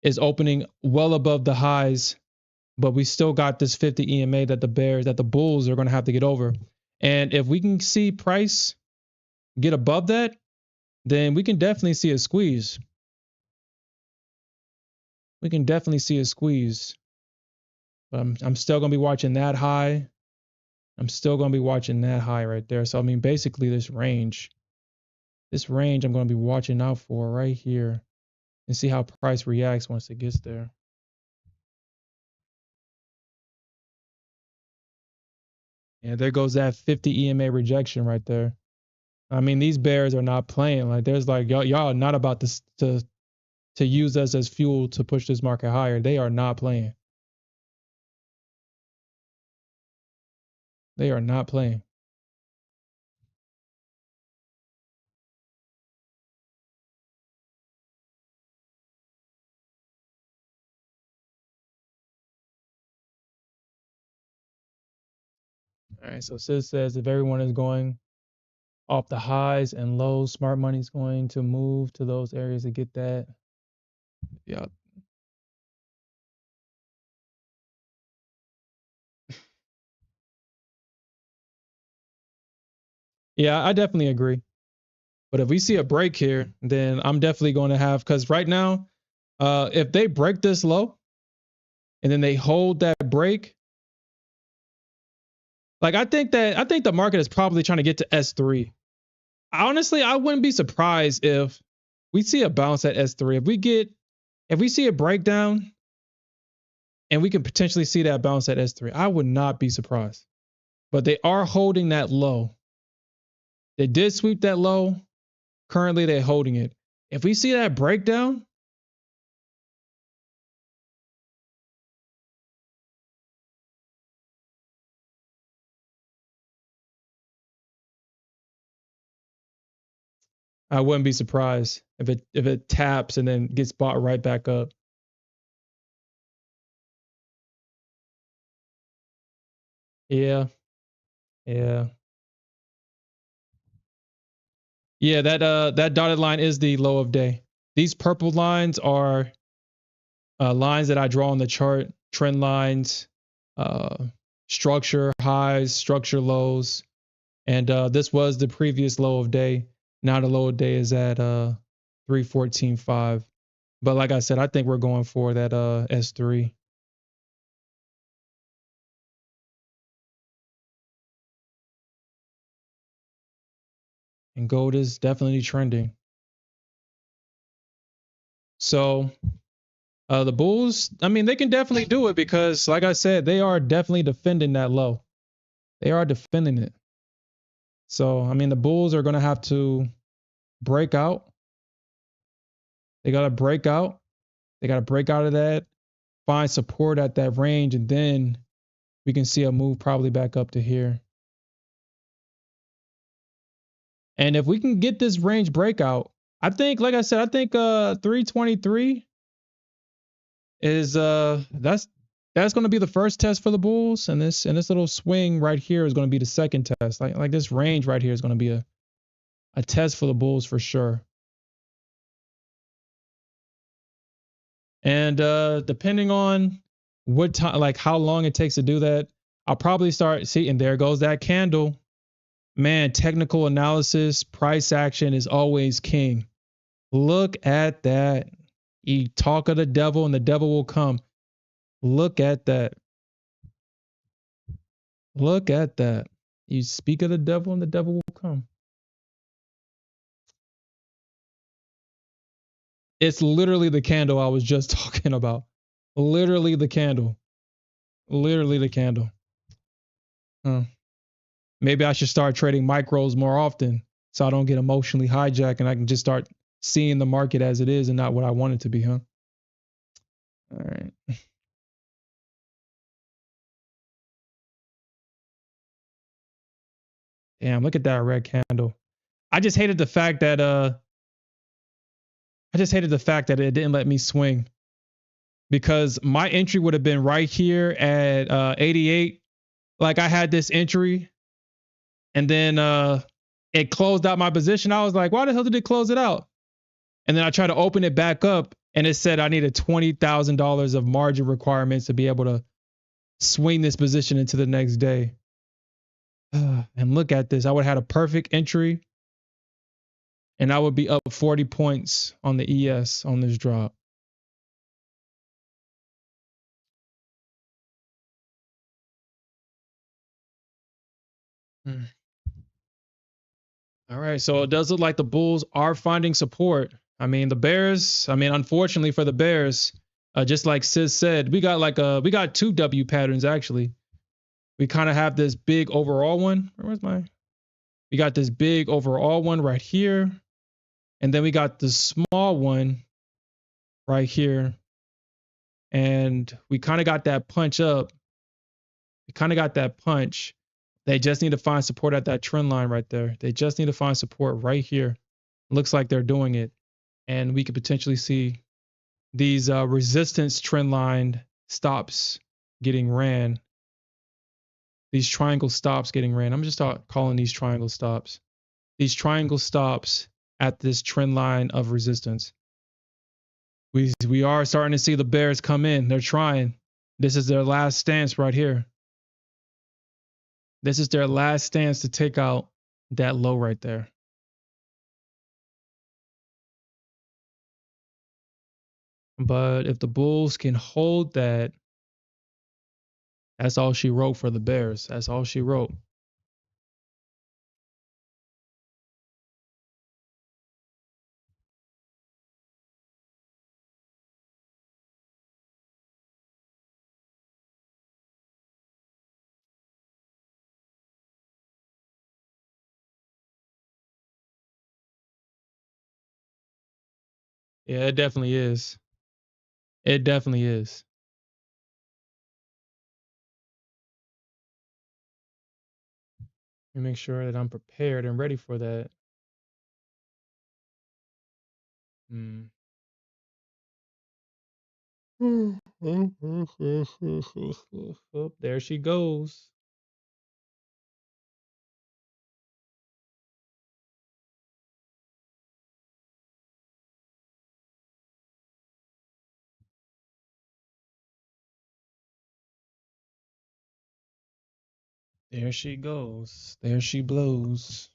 is opening well above the highs, but we still got this 50 EMA that the bulls are going to have to get over. And if we can see price get above that, then we can definitely see a squeeze. We can definitely see a squeeze. But I'm still going to be watching that high. I'm still going to be watching that high right there. So, I mean, basically this range I'm going to be watching out for right here and see how price reacts once it gets there. And there goes that 50 EMA rejection right there. I mean, these bears are not playing. Like, there's like, y'all are not about to use us as fuel to push this market higher. They are not playing. They are not playing. All right. So Sis says if everyone is going off the highs and lows, smart money is going to move to those areas to get that. Yeah. Yeah, I definitely agree. But if we see a break here, then I'm definitely going to have, because right now, if they break this low and then they hold that break, like I think the market is probably trying to get to S3. Honestly, I wouldn't be surprised if we see a bounce at S3. If we see a breakdown and we can potentially see that bounce at S3, I would not be surprised. But they are holding that low. They did sweep that low. Currently, they're holding it. If we see that breakdown, I wouldn't be surprised if it taps and then gets bought right back up. Yeah, yeah, yeah. That dotted line is the low of day. These purple lines are lines that I draw on the chart, trend lines, uh, structure highs, structure lows, and this was the previous low of day. Now the low of day is at 314.5. But like I said, I think we're going for that S3. And gold is definitely trending. So the Bulls, I mean, they can definitely do it because, like I said, they are definitely defending that low. They are defending it. So, I mean, the Bulls are going to have to break out. They got to break out. They got to break out of that, find support at that range, and then we can see a move probably back up to here. And if we can get this range breakout, I think, like I said, I think 323 is that's going to be the first test for the Bulls, and this little swing right here is going to be the second test. Like this range right here is going to be a test for the Bulls for sure. And depending on what time, like how long it takes to do that, I'll probably start see. And there goes that candle. Man, technical analysis, price action is always king. Look at that. You talk of the devil, and the devil will come. Look at that. Look at that. You speak of the devil, and the devil will come. It's literally the candle I was just talking about. Literally the candle. Literally the candle. Huh. Maybe I should start trading micros more often so I don't get emotionally hijacked and I can just start seeing the market as it is and not what I want it to be, huh? All right. Damn, look at that red candle. I just hated the fact that it didn't let me swing. because my entry would have been right here at 88. Like I had this entry and then it closed out my position. I was like, why the hell did it close it out? And then I tried to open it back up and it said I needed $20,000 of margin requirements to be able to swing this position into the next day. And look at this. I would have had a perfect entry and I would be up 40 points on the ES on this drop. Hmm. All right. So it does look like the Bulls are finding support. I mean, the Bears, I mean, unfortunately for the Bears, just like Sis said, we got two W patterns actually. We kind of have this big overall one. We got this big overall one right here. And then we got the small one right here. And we kind of got that punch up. We kind of got that punch. They just need to find support at that trend line right there. They just need to find support right here. Looks like they're doing it. And we could potentially see these resistance trend line stops getting ran. These triangle stops getting ran. I'm just calling these triangle stops. These triangle stops at this trend line of resistance. We are starting to see the Bears come in. They're trying. This is their last stance right here. This is their last stance to take out that low right there. But if the Bulls can hold that, that's all she wrote for the Bears. That's all she wrote. Yeah, it definitely is. It definitely is. Let me make sure that I'm prepared and ready for that. Hmm. Oh, there she goes. There she goes. There she blows.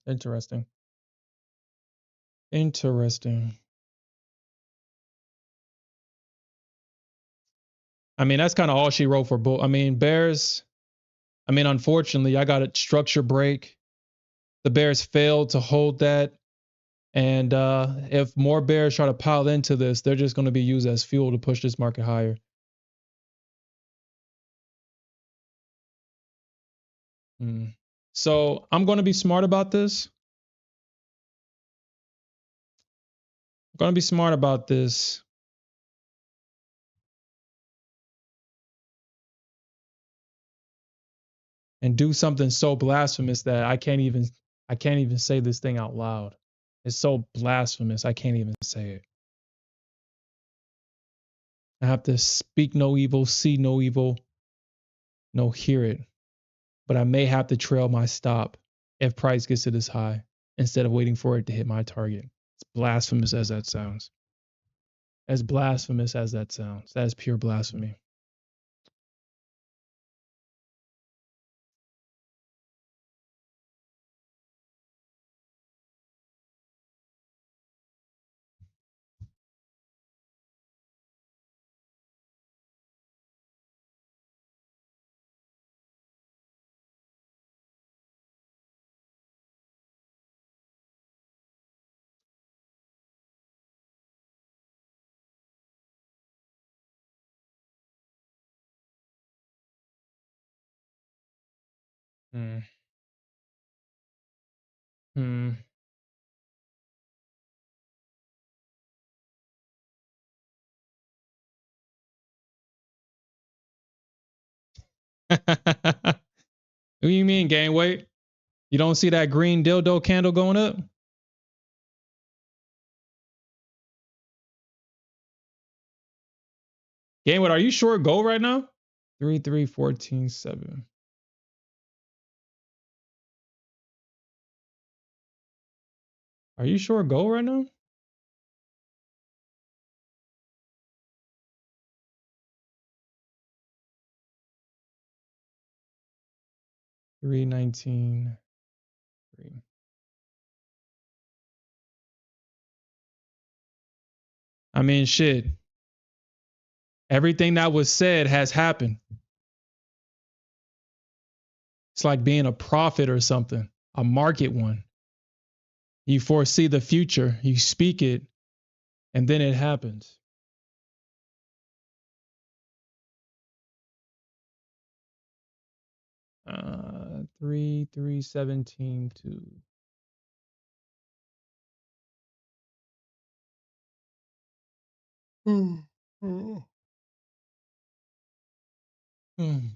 Interesting. Interesting. I mean, that's kind of all she wrote for Bull. I mean, Bears. I mean, unfortunately, I got a structure break. The Bears failed to hold that. And if more Bears try to pile into this, they're just going to be used as fuel to push this market higher. So I'm going to be smart about this. I'm going to be smart about this. And do something so blasphemous that I can't even say this thing out loud. It's so blasphemous I can't even say it. I have to speak no evil, see no evil, no hear it. But I may have to trail my stop if price gets to this high instead of waiting for it to hit my target. As blasphemous as that sounds. As blasphemous as that sounds. That is pure blasphemy. Hmm. Hmm. What do you mean gain weight? You don't see that green dildo candle going up? Gain weight, are you short gold right now? 3, 3, 14, 7. Are you short gold right now? 319. 3. I mean, shit. Everything that was said has happened. It's like being a prophet or something, a market one. You foresee the future, you speak it, and then it happens. Uh, 3, 3, 17, 2. Mm, mm, mm.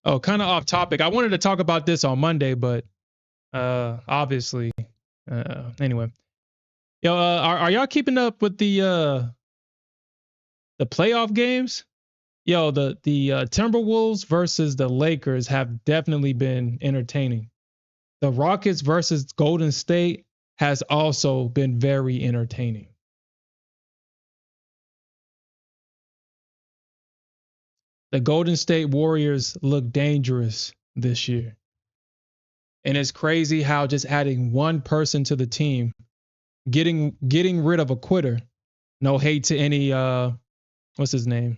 Oh, kind of off topic. I wanted to talk about this on Monday, but obviously, anyway. Yo, are y'all keeping up with the playoff games? Yo, the Timberwolves versus the Lakers have definitely been entertaining. The Rockets versus Golden State has also been very entertaining. The Golden State Warriors look dangerous this year. And it's crazy how just adding one person to the team, getting rid of a quitter. No hate to any what's his name?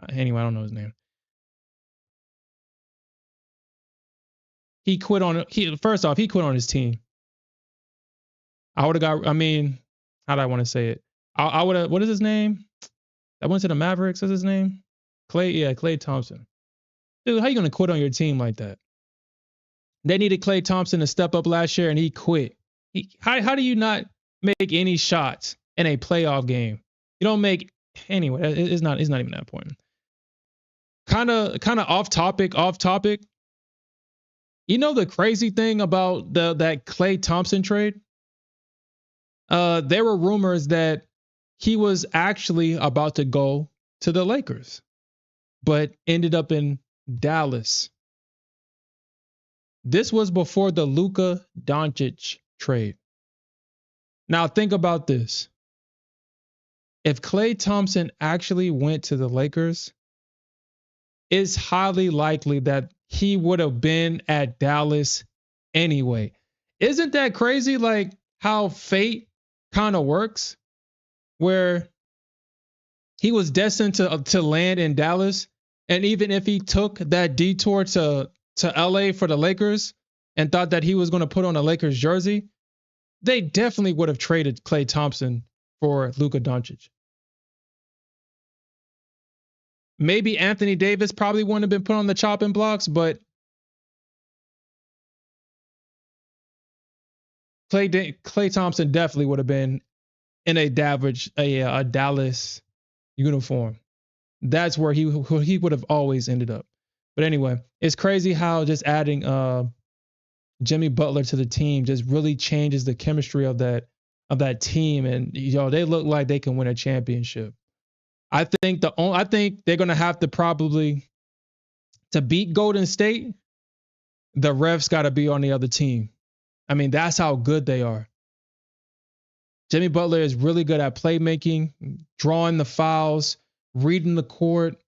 Anyway, I don't know his name. He quit on he first off, he quit on his team. I would have got I mean, how do I want to say it? I would have what is his name? That went to the Mavericks, is his name? Clay Thompson. Dude, how you gonna quit on your team like that? They needed Clay Thompson to step up last year and he quit. How do you not make any shots in a playoff game? You don't make anyway, it's not even that point. Kind of off topic, off topic. You know the crazy thing about that Clay Thompson trade? There were rumors that he was actually about to go to the Lakers, but ended up in Dallas. This was before the Luka Doncic trade. Now think about this. If Clay Thompson actually went to the Lakers, it's highly likely that he would have been at Dallas anyway. Isn't that crazy? Like how fate kind of works, where he was destined to land in Dallas, and even if he took that detour to LA for the Lakers and thought that he was going to put on a Lakers jersey, they definitely would have traded Clay Thompson for Luka Doncic. Maybe Anthony Davis probably wouldn't have been put on the chopping blocks, but Clay Thompson definitely would have been in a Dallas uniform. That's where he would have always ended up. But anyway, it's crazy how just adding Jimmy Butler to the team just really changes the chemistry of that team, and they look like they can win a championship. I think they're gonna have to probably to beat Golden State. The refs got to be on the other team. I mean, that's how good they are. Jimmy Butler is really good at playmaking, drawing the fouls, reading the court,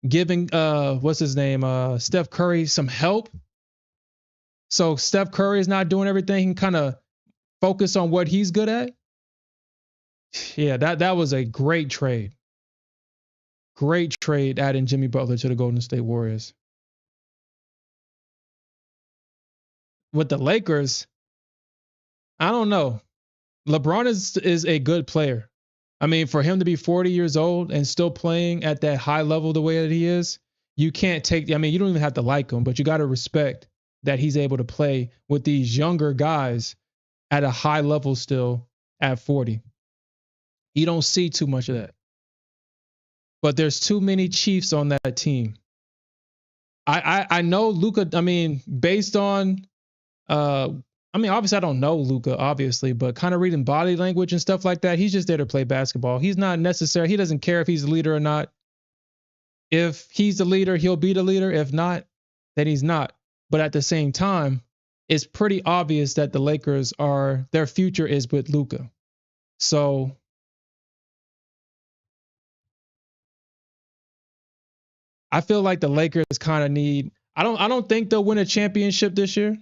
giving what's his name, Steph Curry some help. So Steph Curry is not doing everything. He can kind of focus on what he's good at. Yeah, that was a great trade. Great trade adding Jimmy Butler to the Golden State Warriors. With the Lakers, I don't know. LeBron is a good player. I mean, for him to be 40 years old and still playing at that high level the way that he is, you can't take, I mean, you don't even have to like him, but you got to respect that he's able to play with these younger guys at a high level still at 40. You don't see too much of that. But there's too many Chiefs on that team. I know Luka, I mean, based on I mean, obviously I don't know Luka, obviously, but kind of reading body language and stuff like that, he's just there to play basketball. He's not necessary. He doesn't care if he's the leader or not. If he's the leader, he'll be the leader. If not, then he's not. But at the same time, it's pretty obvious that the Lakers are, their future is with Luka. So I feel like the Lakers kind of need, I don't think they'll win a championship this year.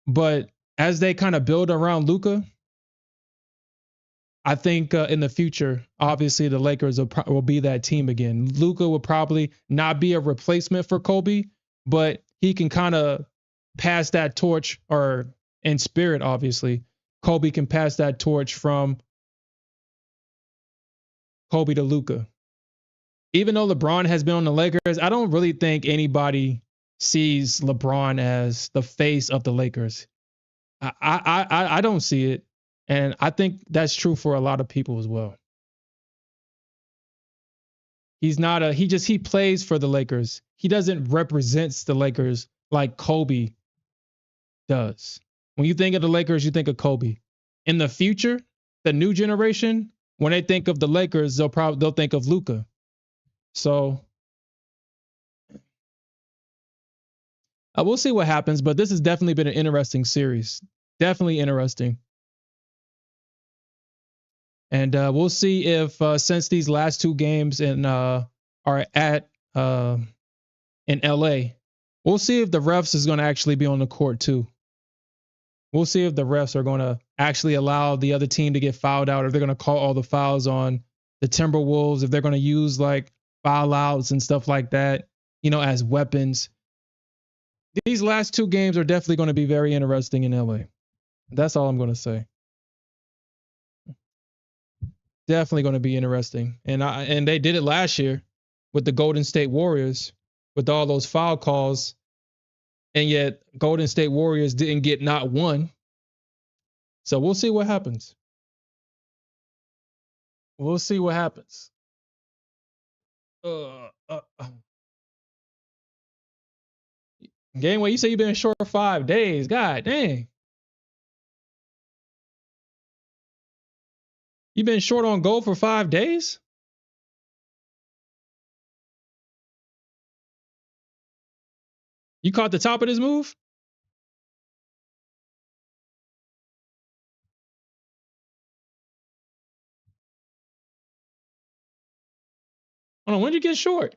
But as they kind of build around Luka, I think in the future, obviously the Lakers will be that team again. Luka will probably not be a replacement for Kobe, but he can kind of pass that torch, or in spirit, obviously, Kobe can pass that torch from Kobe to Luka. Even though LeBron has been on the Lakers, I don't really think anybody sees LeBron as the face of the Lakers. I don't see it. And I think that's true for a lot of people as well. He's not he plays for the Lakers. He doesn't represent the Lakers like Kobe does. When you think of the Lakers, you think of Kobe. In the future, the new generation, when they think of the Lakers, they'll think of Luka. So we'll see what happens, but this has definitely been an interesting series. Definitely interesting. And we'll see if since these last two games are at in LA, we'll see if the refs is going to actually be on the court too. We'll see if the refs are going to actually allow the other team to get fouled out, or they're going to call all the fouls on the Timberwolves, if they're going to use like foul outs and stuff like that, as weapons. These last two games are definitely going to be very interesting in LA. That's all I'm going to say. Definitely going to be interesting. And they did it last year with the Golden State Warriors with all those foul calls. And yet Golden State Warriors didn't get not one. So we'll see what happens. We'll see what happens. Gameway, you say you've been short for 5 days. God dang. You've been short on gold for 5 days? You caught the top of this move? Hold on, when did you get short?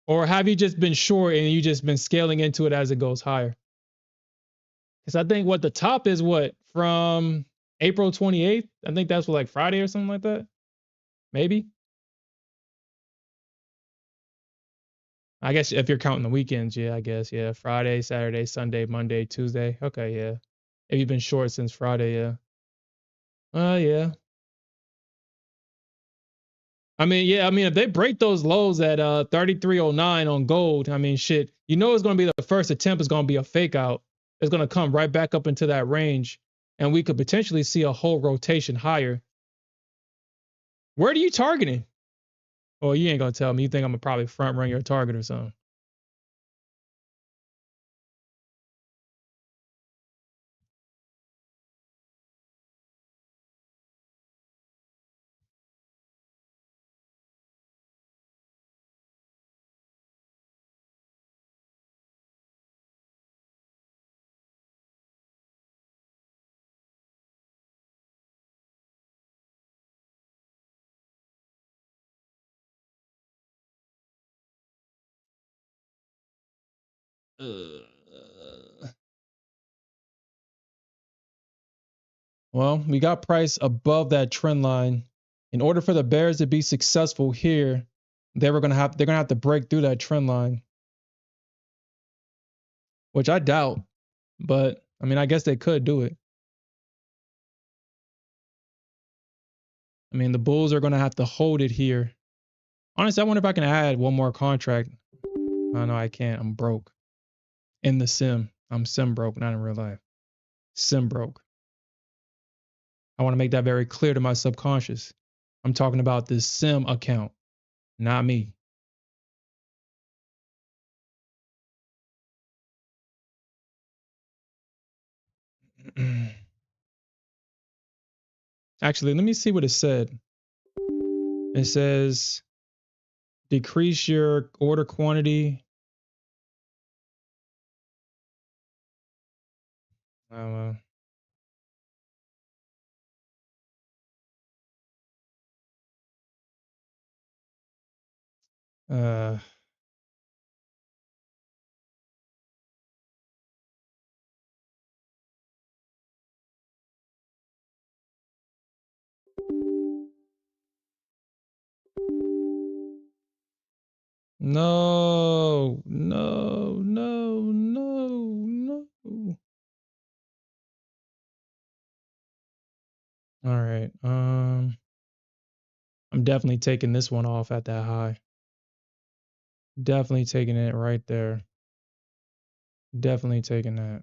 Or have you just been short and you just been scaling into it as it goes higher? Because I think what the top is from April 28th? I think that's like Friday or something like that. Maybe. I guess if you're counting the weekends, yeah, I guess. Yeah. Friday, Saturday, Sunday, Monday, Tuesday. Okay, yeah. If you've been short since Friday, yeah. Yeah. I mean, yeah, I mean, if they break those lows at 33.09 on gold, I mean, shit, it's going to be the first attempt is going to be a fake out. It's going to come right back up into that range, and we could potentially see a whole rotation higher. Where are you targeting? Oh, you ain't going to tell me. You think I'm going to probably front run your target or something? Well, we got price above that trend line. In order for the bears to be successful here, they're gonna have to break through that trend line, which I doubt. But I mean, I guess they could do it. I mean, the Bulls are going to have to hold it here. Honestly, I wonder if I can add one more contract. Oh, no, I can't. I'm broke. In the sim. I'm sim broke, not in real life. Sim broke. I want to make that very clear to my subconscious. I'm talking about this sim account, not me. Actually, let me see what it said. It says decrease your order quantity. Uh, uh, no, no, no, no, no. All right. I'm definitely taking this one off at that high. Definitely taking it right there. Definitely taking that.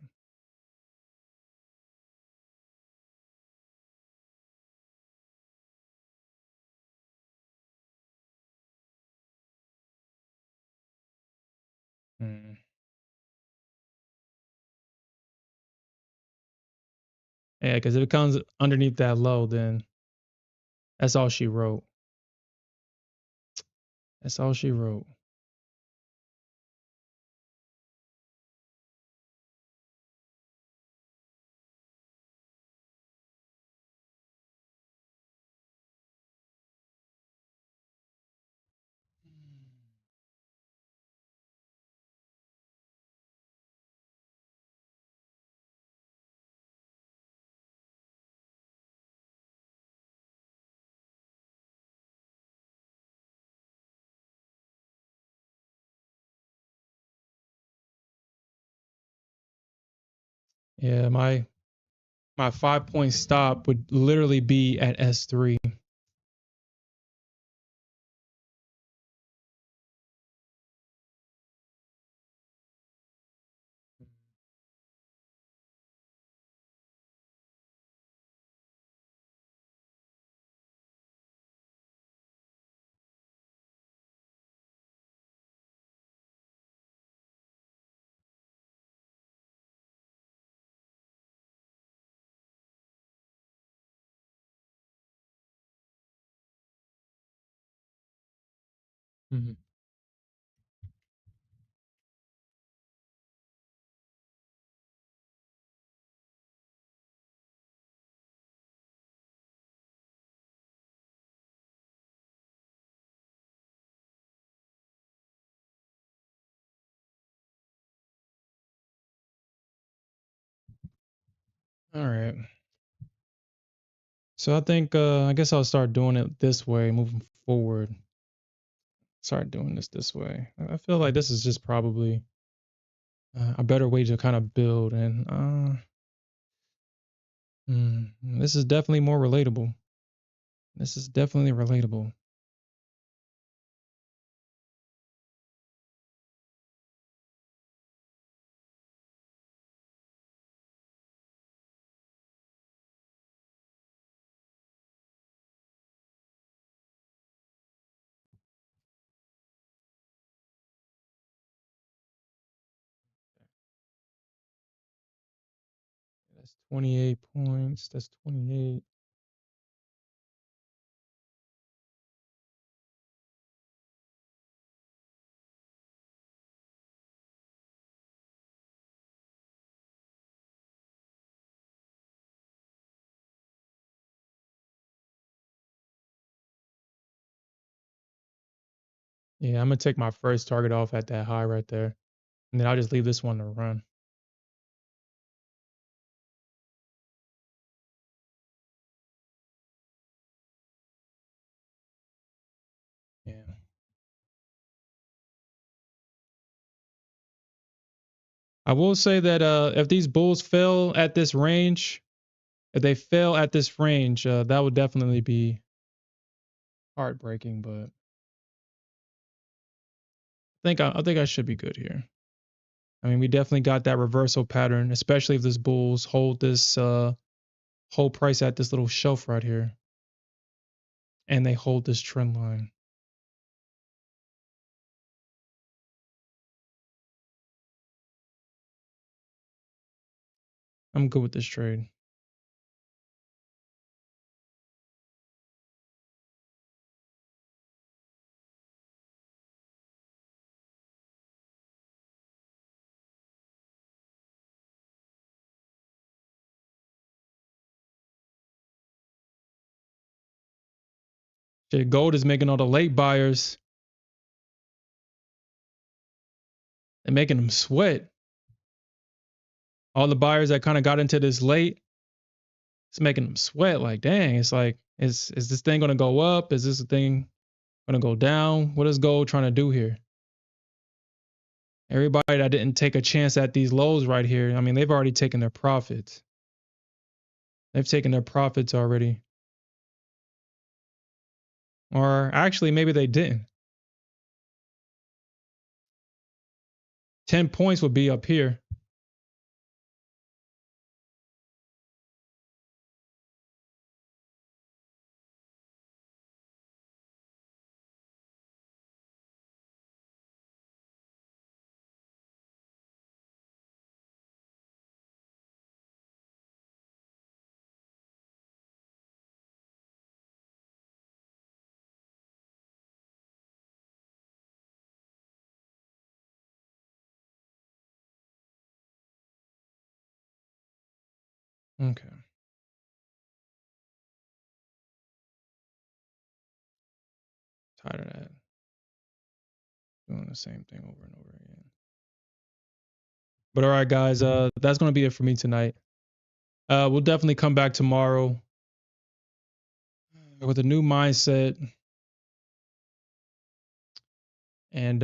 Mm. Yeah, because if it comes underneath that low, then that's all she wrote. That's all she wrote. Yeah, my 5 point stop would literally be at S3. Mhm. All right. So I think I guess I'll start doing it this way moving forward. Start doing this way. I feel like this is just probably a better way to kind of build, and this is definitely more relatable. This is definitely relatable. That's 28 points. That's 28. Yeah, I'm gonna take my first target off at that high right there, and then I'll just leave this one to run. Yeah. I will say that if these bulls fail at this range, if they fail at this range, that would definitely be heartbreaking. But I think I should be good here. I mean, we definitely got that reversal pattern, especially if this bulls hold this whole price at this little shelf right here, and they hold this trend line. I'm good with this trade. Shit, gold is making all the late buyers. They're making them sweat. All the buyers that kind of got into this late, it's making them sweat. Like, dang, it's like, is this thing gonna go up? Is this thing gonna go down? What is gold trying to do here? Everybody that didn't take a chance at these lows right here, I mean, they've already taken their profits. They've taken their profits already. Or actually, maybe they didn't. 10 points would be up here. Okay. Tired of that. Doing the same thing over and over again. But all right, guys, that's gonna be it for me tonight. We'll definitely come back tomorrow with a new mindset, and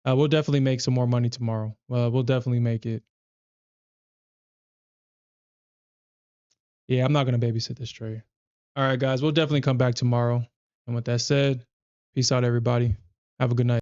we'll definitely make some more money tomorrow. We'll definitely make it. Yeah, I'm not gonna babysit this trade. All right, guys, we'll definitely come back tomorrow. And with that said, peace out, everybody. Have a good night.